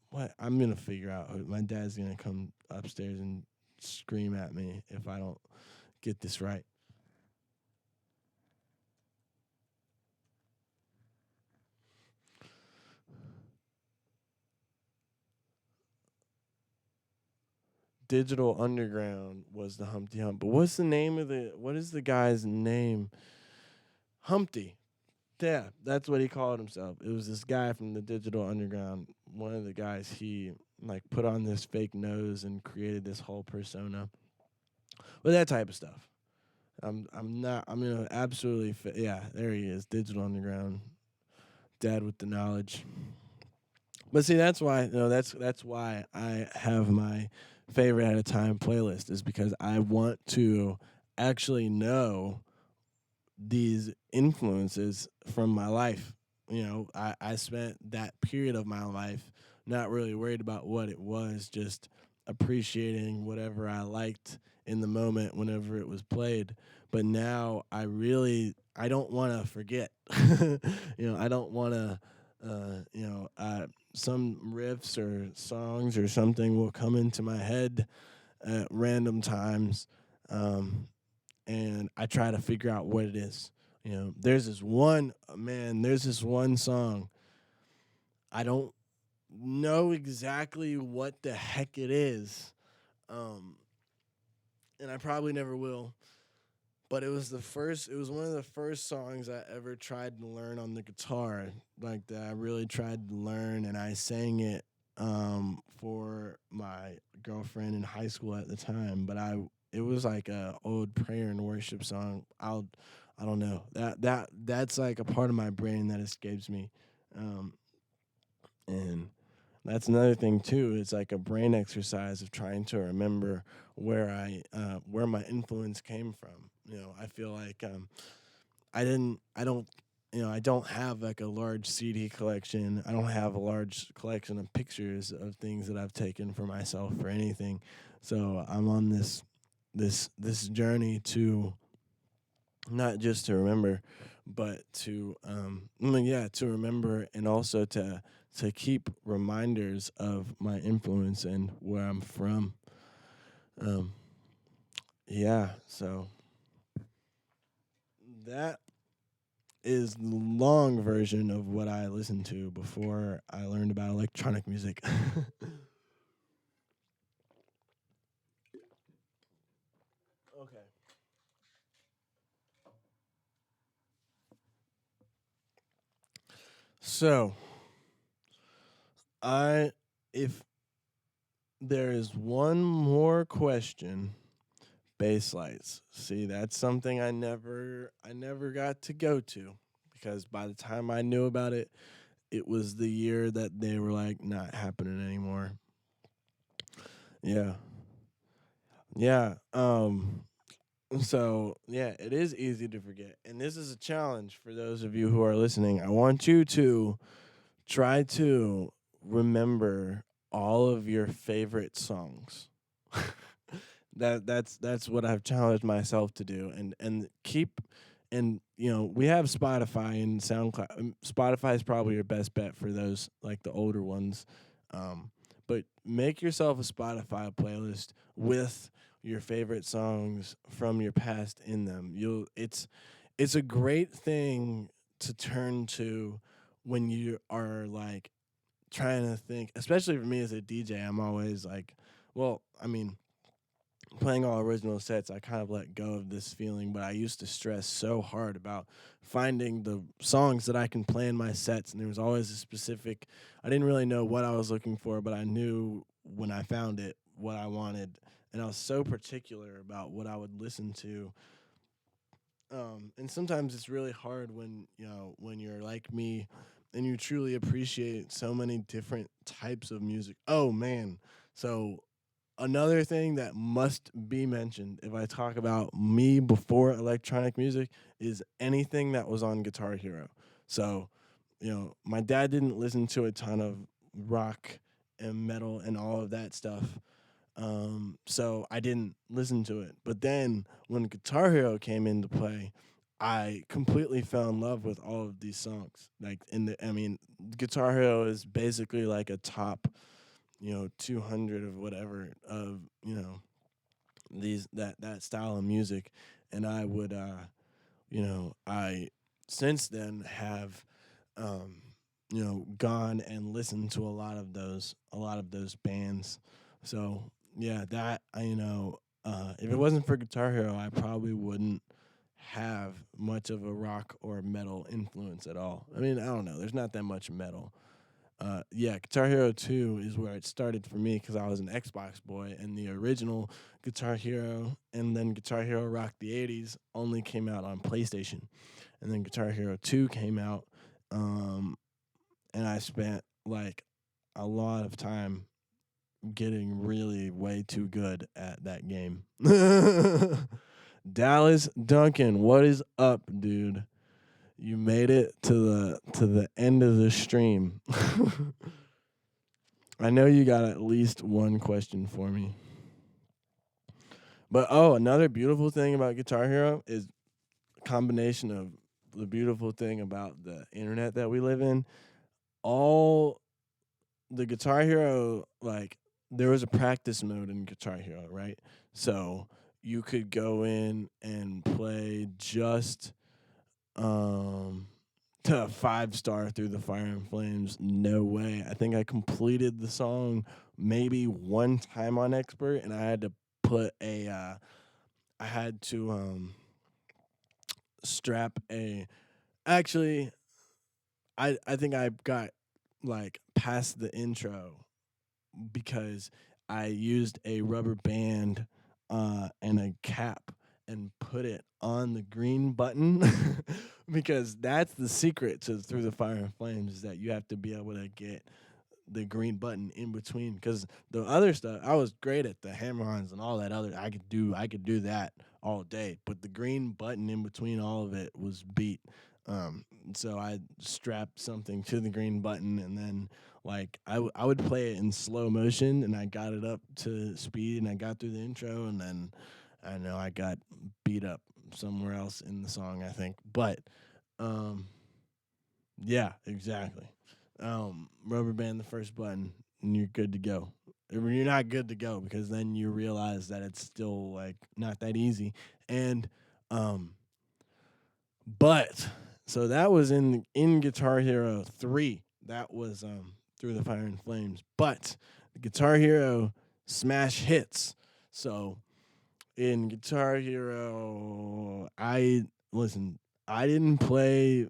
Speaker 1: what? I'm gonna figure out. My dad's gonna come upstairs and scream at me if I don't get this right. Digital Underground was the Humpty Hump, but what's the name of the? What is the guy's name? Humpty. Yeah, that's what he called himself. It was this guy from the Digital Underground. One of the guys he like put on this fake nose and created this whole persona. But that type of stuff. I'm not. I'm absolutely. Yeah, there he is. Digital Underground. Dad with the knowledge. But see, that's why. That's why I have my favorite at a time playlist is because I want to actually know these influences from my life. I spent that period of my life not really worried about what it was, just appreciating whatever I liked in the moment whenever it was played. But now I don't want to forget. I don't want to some riffs or songs or something will come into my head at random times. Um, and I try to figure out what it is. There's this one song. I don't know exactly what the heck it is. Um, and I probably never will. But it was one of the first songs I ever tried to learn on the guitar. Like that I really tried to learn, and I sang it for my girlfriend in high school at the time. But it was like a old prayer and worship song. I don't know. That's like a part of my brain that escapes me. Um and that's another thing too. It's like a brain exercise of trying to remember where my influence came from. I feel like I don't I don't have like a large CD collection. I don't have a large collection of pictures of things that I've taken for myself or anything. So I'm on this journey to not just to remember, but to to remember, and also to keep reminders of my influence and where I'm from. Um, yeah, so that is the long version of what I listened to before I learned about electronic music. Okay. So, I if there is one more question, bass lights. See, that's something I never got to go to, because by the time I knew about it, it was the year that they were like not happening anymore. Yeah. Yeah. So, yeah, it is easy to forget. And this is a challenge for those of you who are listening. I want you to try to remember all of your favorite songs. That's what I've challenged myself to do, and keep, and we have Spotify and SoundCloud. Spotify is probably your best bet for those, like the older ones. But make yourself a Spotify playlist with your favorite songs from your past in them. You'll it's a great thing to turn to when you are like trying to think, especially for me as a DJ. I'm always like, well, I mean, playing all original sets, I kind of let go of this feeling, but I used to stress so hard about finding the songs that I can play in my sets. And there was always a specific, I didn't really know what I was looking for, but I knew when I found it what I wanted. And I was so particular about what I would listen to. And sometimes it's really hard when, when you're like me and you truly appreciate so many different types of music. Oh, man. So, another thing that must be mentioned if I talk about me before electronic music is anything that was on Guitar Hero. So, my dad didn't listen to a ton of rock and metal and all of that stuff. So I didn't listen to it. But then when Guitar Hero came into play, I completely fell in love with all of these songs. Like I mean, Guitar Hero is basically like a top 200 of whatever of these that style of music. And I would I since then have um gone and listened to a lot of those bands. So yeah, that I if it wasn't for Guitar Hero, I probably wouldn't have much of a rock or metal influence at all. I mean, I don't know, there's not that much metal. Yeah, Guitar Hero 2 is where it started for me, because I was an Xbox boy, and the original Guitar Hero and then Guitar Hero Rock the 80s only came out on PlayStation. And then Guitar Hero 2 came out, um, and I spent like a lot of time getting really way too good at that game. Dallas Duncan, what is up, dude? You made it to the end of the stream. I know you got at least one question for me. But another beautiful thing about Guitar Hero is a combination of the beautiful thing about the internet that we live in. All the Guitar Hero, like, there was a practice mode in Guitar Hero, right? So you could go in and play just um to 5 star through the fire and flames. No way. I think I completed the song maybe one time on expert, and I had to put I had to strap a. Actually, I think I got like past the intro because I used a rubber band and a cap and put it on the green button because that's the secret to Through the Fire and Flames is that you have to be able to get the green button in between because the other stuff I was great at the hammer-ons and all that other I could do that all day, but the green button in between all of it was beat. So I strapped something to the green button and then like I would play it in slow motion and I got it up to speed and I got through the intro and then I know I got beat up somewhere else in the song I think, but um yeah, exactly. Rubber band the first button, and you're good to go. You're not good to go because then you realize that it's still like not that easy. And um, but so that was in Guitar Hero 3. That was Through the Fire and Flames. But the Guitar Hero Smash Hits. So in Guitar Hero, I listen. I didn't play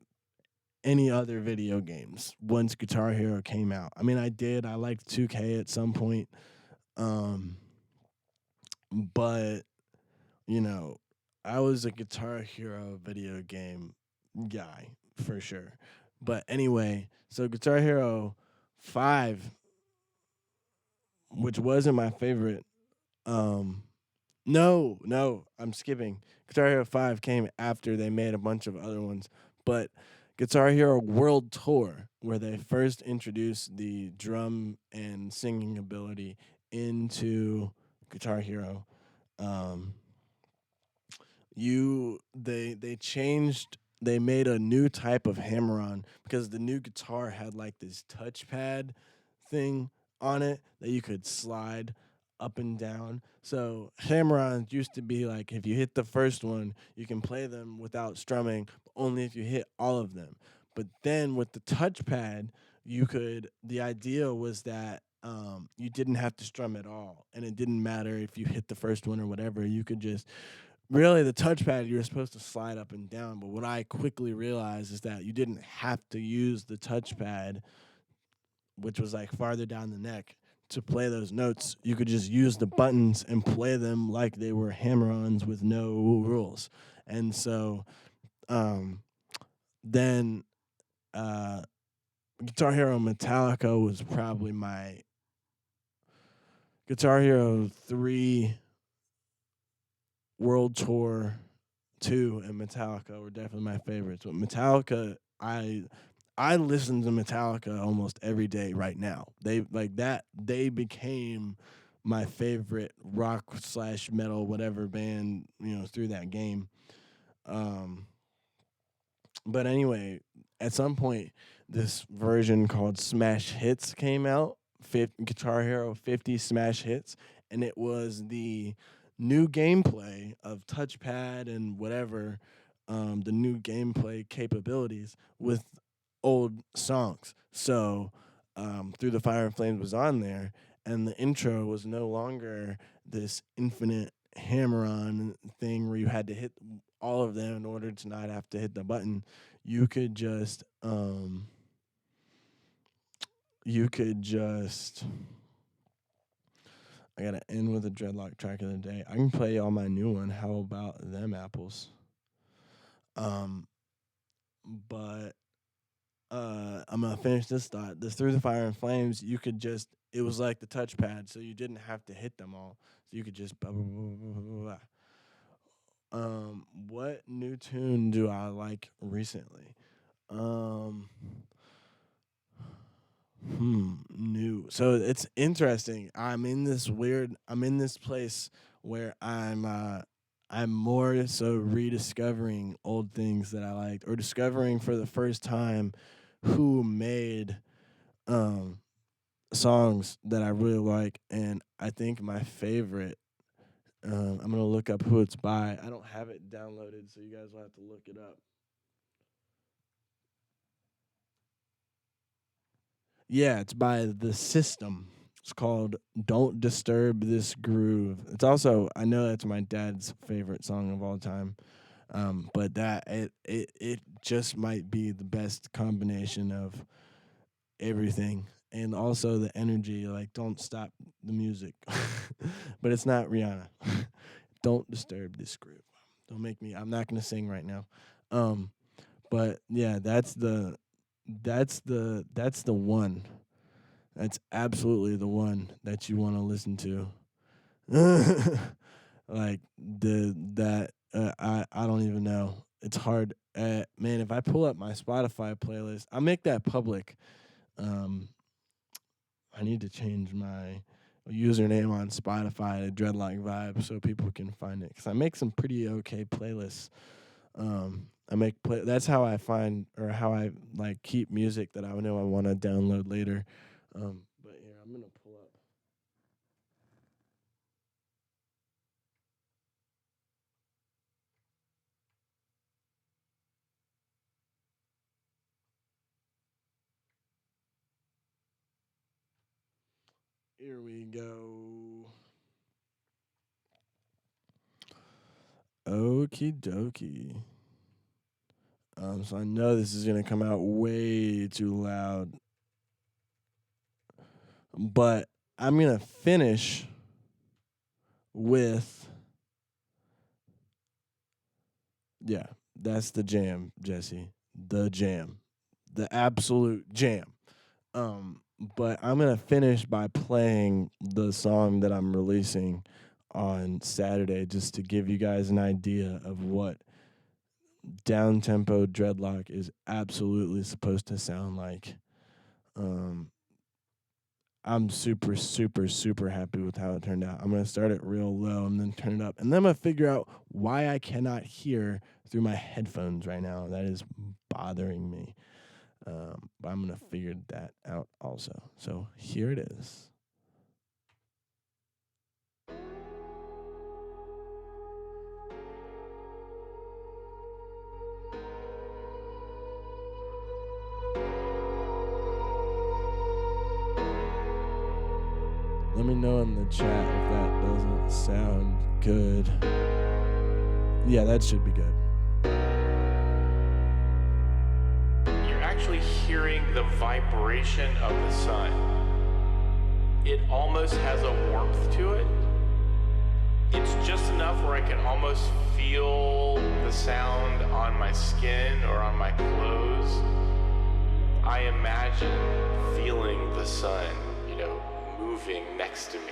Speaker 1: any other video games once Guitar Hero came out. I mean, I did. I liked 2K at some point, um, but you know, I was a Guitar Hero video game guy for sure. But anyway, so Guitar Hero 5, which wasn't my favorite. Um, no, no, I'm skipping. Guitar Hero 5 came after they made a bunch of other ones, but Guitar Hero World Tour, where they first introduced the drum and singing ability into Guitar Hero, um, they changed they made a new type of hammer on because the new guitar had like this touchpad thing on it that you could slide up and down. So hammer-ons used to be like if you hit the first one, you can play them without strumming, but only if you hit all of them. But then with the touchpad, the idea was that you didn't have to strum at all, and it didn't matter if you hit the first one or whatever. You could just really the touchpad you're supposed to slide up and down. But what I quickly realized is that you didn't have to use the touchpad, which was like farther down the neck, to play those notes. You could just use the buttons and play them like they were hammer-ons with no rules. And so um, then uh, Guitar Hero Metallica was probably my Guitar Hero 3 World Tour 2 and Metallica were definitely my favorites. But Metallica, I listen to Metallica almost every day right now. They like that. They became my favorite rock slash metal whatever band through that game. Um, but anyway, at some point, this version called Smash Hits came out. Guitar Hero 50 Smash Hits, and it was the new gameplay of touchpad and whatever, the new gameplay capabilities with old songs. So, Through the Fire and Flames was on there, and the intro was no longer this infinite hammer on thing where you had to hit all of them in order to not have to hit the button. You could just, you could just. I gotta end with a dreadlock track of the day. I can play all my new one. How about them apples? Um, but I'm gonna finish this thought. This Through the Fire and Flames, you could just it was like the touchpad, so you didn't have to hit them all. So you could just blah, blah, blah, blah, blah, blah. What new tune do I like recently? Um, new. So it's interesting. I'm in this place where I'm more so rediscovering old things that I liked or discovering for the first time who made um songs that I really like, and I think my favorite I'm going to look up who it's by. I don't have it downloaded, so you guys will have to look it up. Yeah, it's by The System. It's called "Don't Disturb This Groove." It's also, I know that's my dad's favorite song of all time. But that it just might be the best combination of everything, and also the energy. Like, don't stop the music, but it's not Rihanna. Don't disturb this groove. Don't make me. I'm not gonna sing right now. Um, but yeah, that's the one. That's absolutely the one that you want to listen to. Like I don't even know. It's hard. Man, if I pull up my Spotify playlist, I'll make that public. Um, I need to change my username on Spotify to Dreadlock Vibe so people can find it, because I make some pretty okay playlists. That's how I find, or how I like keep music that I know I want to download later. But here, I'm gonna pull up. Here we go. Okie dokie. So I know this is gonna come out way too loud, but I'm gonna finish with, yeah, that's the jam, Jesse. The jam. The absolute jam. Um, but I'm gonna finish by playing the song that I'm releasing on Saturday, just to give you guys an idea of what down tempo dreadlock is absolutely supposed to sound like. Um, I'm super, super, super happy with how it turned out. I'm gonna start it real low and then turn it up, and then I'm gonna figure out why I cannot hear through my headphones right now. That is bothering me. But I'm gonna figure that out also. So here it is. Let me know in the chat if that doesn't sound good. Yeah, that should be good.
Speaker 2: You're actually hearing the vibration of the sun. It almost has a warmth to it. It's just enough where I can almost feel the sound on my skin or on my clothes. I imagine feeling the sun, moving next to me.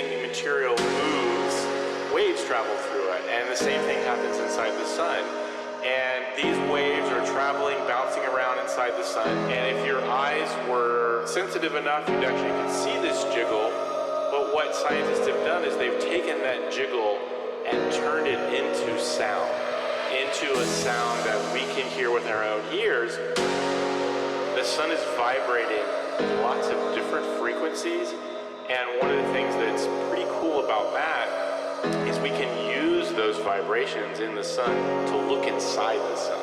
Speaker 2: anything material moves, waves travel through it, and the same thing happens inside the sun. And these waves are traveling, bouncing around inside the sun, and if your eyes were sensitive enough, you'd actually could see this jiggle. But what scientists have done is they've taken that jiggle and turned it into sound, into a sound that we can hear with our own ears. The sun is vibrating lots of different frequencies, and one of the things that's pretty cool about that is we can use those vibrations in the sun to look inside the sun.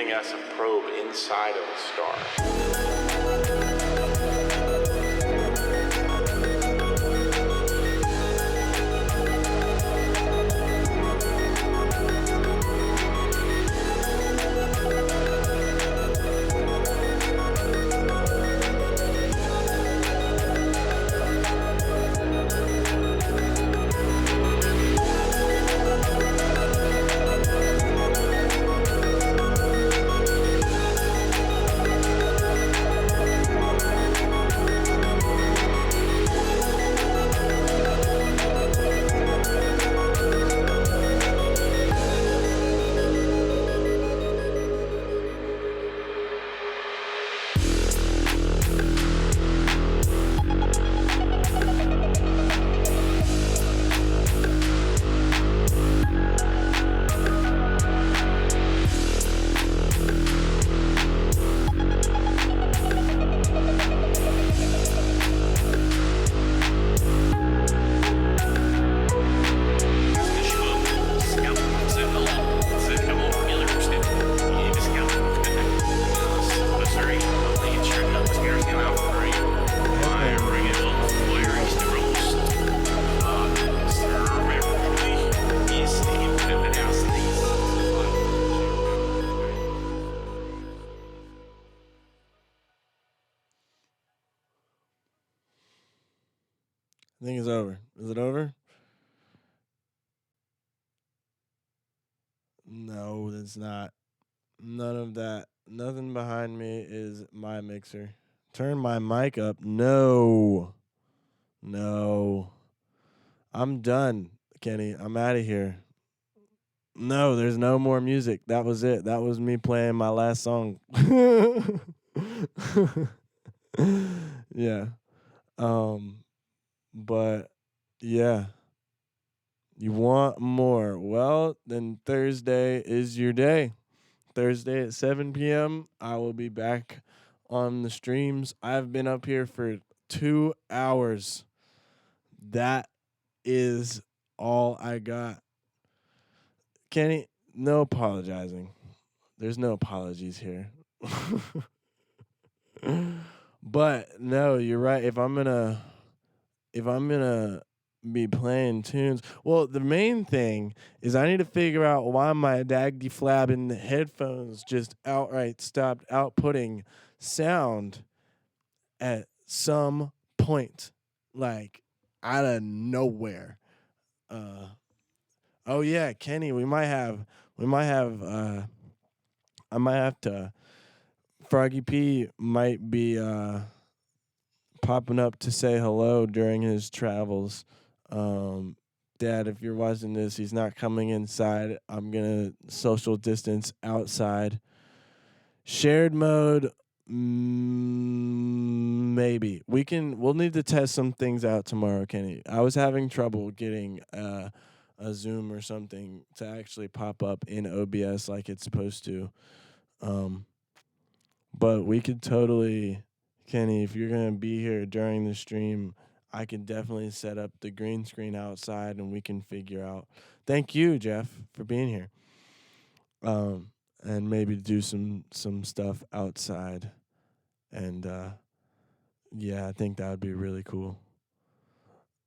Speaker 2: Us a probe inside of a star.
Speaker 1: I think it's over. Is it over? No, it's not. None of that. Nothing behind me is my mixer. Turn my mic up. No. No. I'm done, Kenny. I'm out of here. No, there's no more music. That was it. That was me playing my last song. Yeah. But yeah. You want more? Well, then Thursday is your day. Thursday at 7 p.m. I will be back on the streams. I've been up here for 2 hours. That is all I got. Kenny, no apologizing. There's no apologies here. But no, you're right. If I'm gonna be playing tunes, well, the main thing is I need to figure out why my daggy flabbing headphones just outright stopped outputting sound at some point, like out of nowhere. Oh yeah, Kenny, we might have I might have to Froggy P might be popping up to say hello during his travels. Dad, if you're watching this, he's not coming inside. I'm gonna social distance outside. Shared mode, maybe we'll need to test some things out tomorrow, Kenny. I was having trouble getting a Zoom or something to actually pop up in OBS like it's supposed to. But we could totally Kenny, if you're gonna be here during the stream, I can definitely set up the green screen outside and we can figure out. Thank you, Jeff, for being here. And maybe do some stuff outside. And yeah, I think that would be really cool.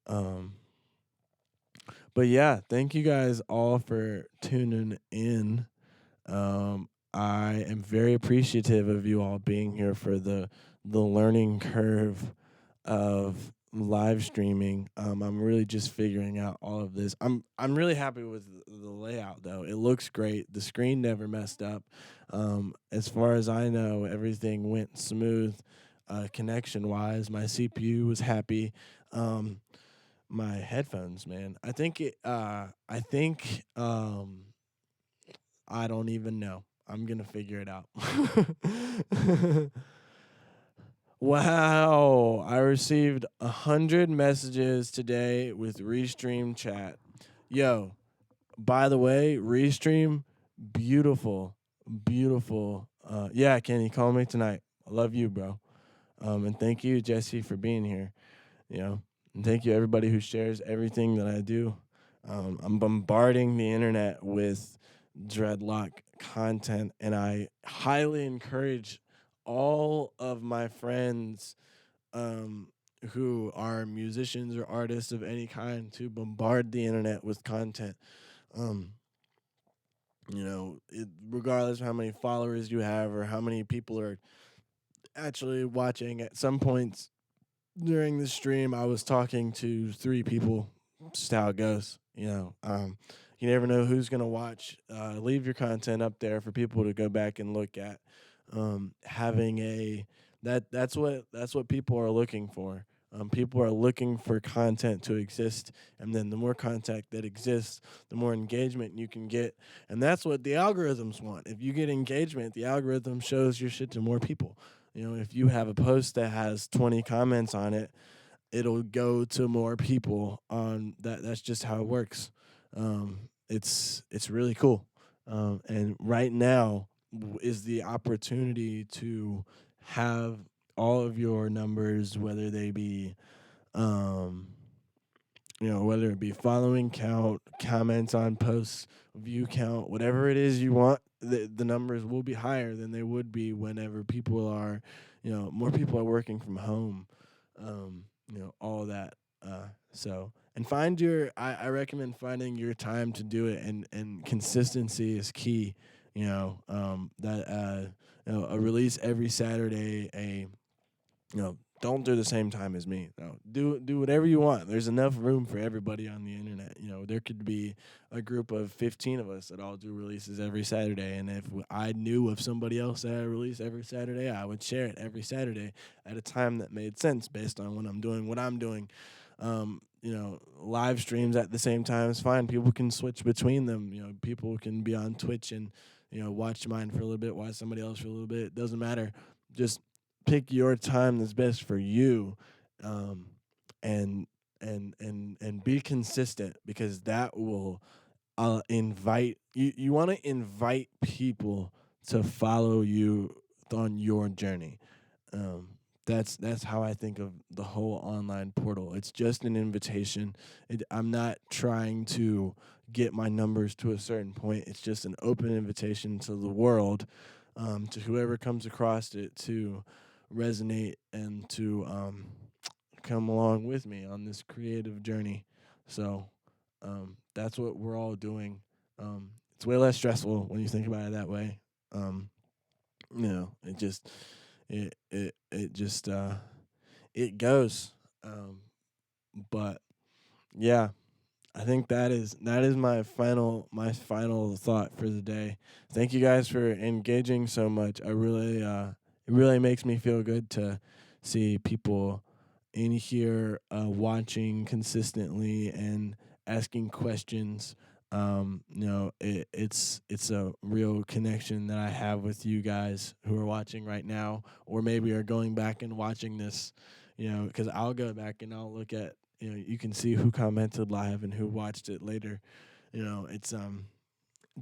Speaker 1: Um, but yeah, thank you guys all for tuning in. I am very appreciative of you all being here for the learning curve of live streaming. I'm really just figuring out all of this. I'm really happy with the layout though. It looks great. The screen never messed up. As far as I know, everything went smooth, connection wise. My CPU was happy. My headphones, man. I think it. I think. I don't even know. I'm gonna figure it out. Wow, I received 100 messages today with Restream chat. Yo, by the way, Restream, beautiful, beautiful. Yeah, Kenny, call me tonight. I love you, bro. And thank you, Jesse, for being here. You know, and thank you everybody who shares everything that I do. I'm bombarding the internet with dreadlock content, and I highly encourage all of my friends who are musicians or artists of any kind to bombard the internet with content. Um, regardless of how many followers you have or how many people are actually watching. At some points during the stream, I was talking to 3 people. Just how it goes, you never know who's gonna watch. Leave your content up there for people to go back and look at. Having a that's what people are looking for. People are looking for content to exist, and then the more content that exists, the more engagement you can get, and that's what the algorithms want. If you get engagement, the algorithm shows your shit to more people. If you have a post that has 20 comments on it, it'll go to more people on that. That's just how it works. It's really cool. And right now is the opportunity to have all of your numbers, whether they be, um, whether it be following count, comments on posts, view count, whatever it is you want, the numbers will be higher than they would be whenever people are, more people are working from home, all that. So, and I recommend finding your time to do it, and consistency is key. A release every Saturday, don't do the same time as me. No, do whatever you want. There's enough room for everybody on the internet. There could be a group of 15 of us that all do releases every Saturday, and if I knew of somebody else that had a release every Saturday, I would share it every Saturday at a time that made sense based on when I'm doing what I'm doing. Live streams at the same time is fine. People can switch between them. People can be on Twitch and watch mine for a little bit, watch somebody else for a little bit. It doesn't matter. Just pick your time that's best for you, and be consistent, because that will invite you. You want to invite people to follow you on your journey. That's how I think of the whole online portal. It's just an invitation. I'm not trying to get my numbers to a certain point. It's just an open invitation to the world, to whoever comes across it, to resonate and to come along with me on this creative journey. So that's what we're all doing. It's way less stressful when you think about it that way. It just it just it goes. But yeah, I think that is my final thought for the day. Thank you guys for engaging so much. I really it really makes me feel good to see people in here watching consistently and asking questions. It's a real connection that I have with you guys who are watching right now, or maybe are going back and watching this. Because I'll go back and I'll look at, you can see who commented live and who watched it later. It's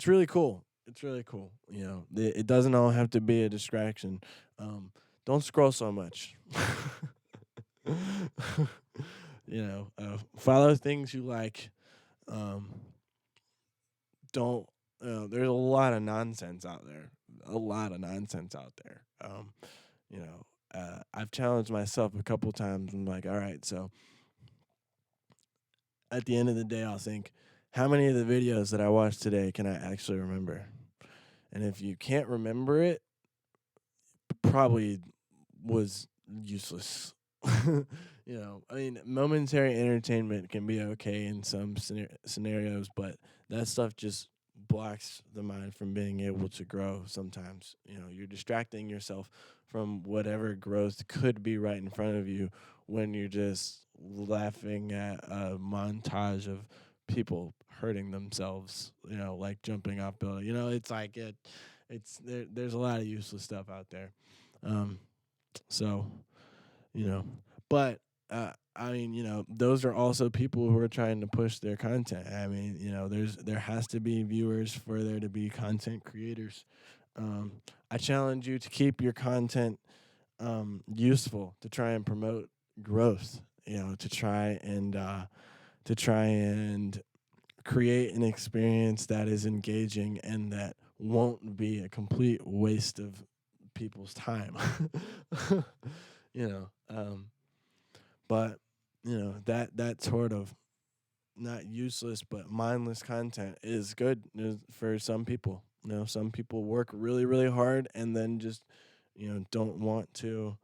Speaker 1: really cool. It's really cool. It doesn't all have to be a distraction. don't scroll so much. Follow things you like. Um, don't. There's a lot of nonsense out there. A lot of nonsense out there. I've challenged myself a couple times. I'm like, all right, so at the end of the day, I'll think, how many of the videos that I watched today can I actually remember? And if you can't remember it, probably was useless. Momentary entertainment can be okay in some scenarios, but that stuff just blocks the mind from being able to grow sometimes. You're distracting yourself from whatever growth could be right in front of you when you're just laughing at a montage of people hurting themselves, like jumping off building. It's like there's a lot of useless stuff out there. Um, so, you know, but those are also people who are trying to push their content. There has to be viewers for there to be content creators. I challenge you to keep your content useful, to try and promote growth. To try and create an experience that is engaging and that won't be a complete waste of people's time. you know, um, but that sort of not useless but mindless content is good for some people. Some people work really really hard and then just don't want to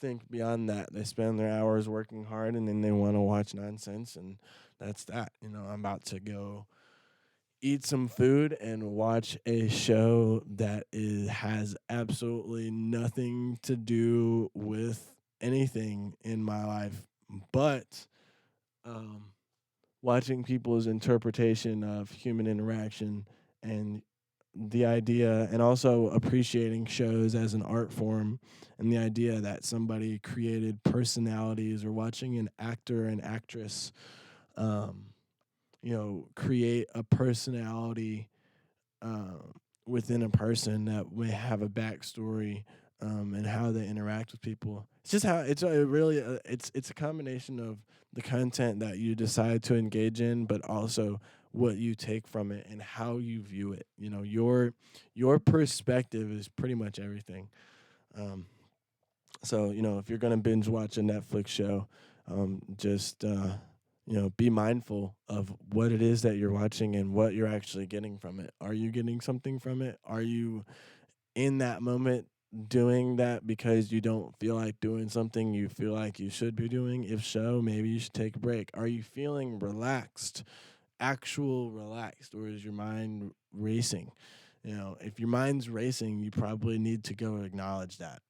Speaker 1: think beyond that. They spend their hours working hard and then they want to watch nonsense, and that's that. I'm about to go eat some food and watch a show that has absolutely nothing to do with anything in my life, but um, watching people's interpretation of human interaction and the idea, and also appreciating shows as an art form, and the idea that somebody created personalities, or watching an actor and actress um, create a personality um, within a person that may have a backstory, and how they interact with people. It's just how it's a combination of the content that you decide to engage in, but also what you take from it and how you view it. Your perspective is pretty much everything. Um, so if you're gonna binge watch a Netflix show, just be mindful of what it is that you're watching and what you're actually getting from it. Are you getting something from it? Are you in that moment doing that because you don't feel like doing something you feel like you should be doing? If so, maybe you should take a break. Are you feeling relaxed, actual relaxed, or is your mind racing? If your mind's racing, you probably need to go acknowledge that.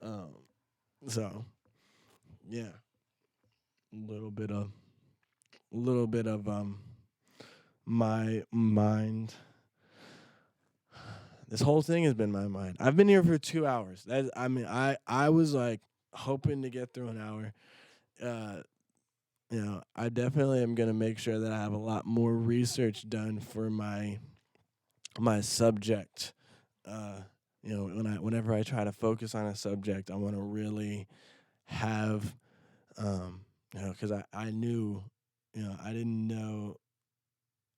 Speaker 1: um, so, yeah, a little bit of my mind. This whole thing has been my mind. I've been here for 2 hours. I was like hoping to get through an hour. I definitely am gonna make sure that I have a lot more research done for my subject. Whenever I try to focus on a subject, I want to really have, because I knew, I didn't know.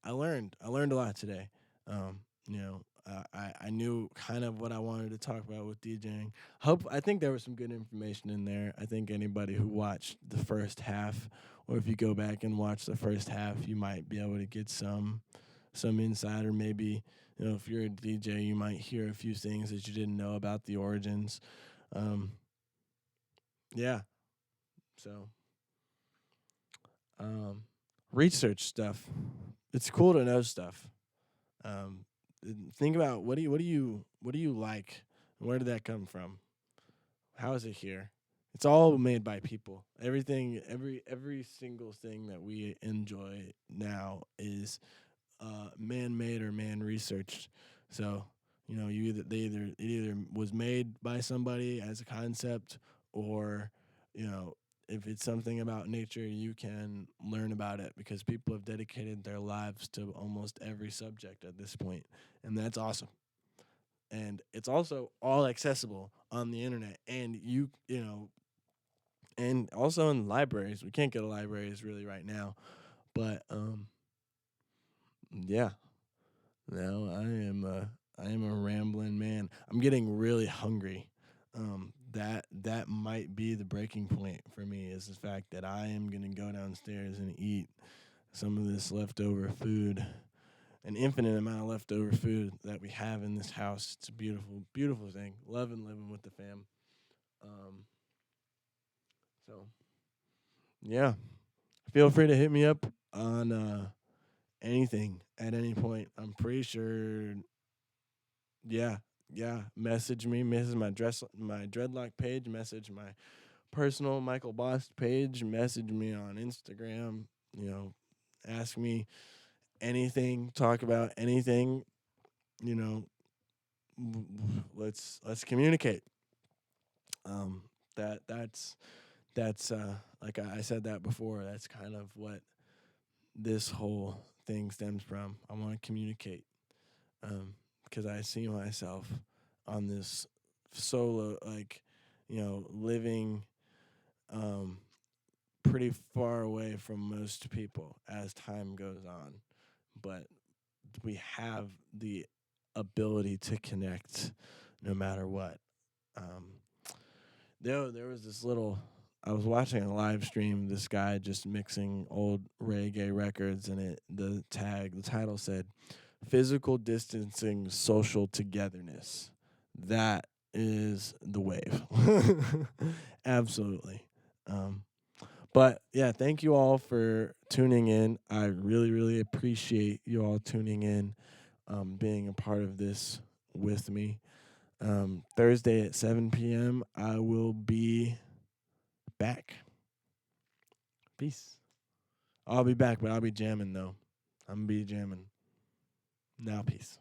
Speaker 1: I learned a lot today. I knew kind of what I wanted to talk about with DJing. I think there was some good information in there. I think anybody who watched the first half, or if you go back and watch the first half, you might be able to get some insight, or maybe if you're a DJ, you might hear a few things that you didn't know about the origins. Yeah. So, research stuff. It's cool to know stuff. Um, think about what do you like? Where did that come from? How is it here? It's all made by people. Every single thing that we enjoy now is man-made or man-researched. So it either was made by somebody as a concept, or you know if it's something about nature, you can learn about it because people have dedicated their lives to almost every subject at this point, and that's awesome. and it's also all accessible on the internet. And you know, and also in libraries. We can't go to libraries really right now, but yeah. No, I am a rambling man. I'm getting really hungry. That might be the breaking point for me is the fact that I am gonna go downstairs and eat some of this leftover food, an infinite amount of leftover food that we have in this house. It's a beautiful, beautiful thing. Loving living with the fam. Um, so yeah, feel free to hit me up on anything at any point. I'm pretty sure. Yeah, yeah. Message me. Message my dreadlock page. Message my personal Michael Boss page. Message me on Instagram. You know, ask me anything. Talk about anything. You know, let's communicate. Um, that's like I said that before. That's kind of what this whole thing stems from. I want to communicate. Because I see myself on this solo, like, living um, pretty far away from most people as time goes on. But we have the ability to connect no matter what. Um, there was this little. I was watching a live stream. This guy just mixing old reggae records, and the title said, "Physical distancing, social togetherness." That is the wave. Absolutely. Um, but yeah, thank you all for tuning in. I really, really appreciate you all tuning in, being a part of this with me. Thursday at 7 p.m., I will be back. Peace. I'll be back, but I'll be jamming though. I'm going to be jamming. Now, peace.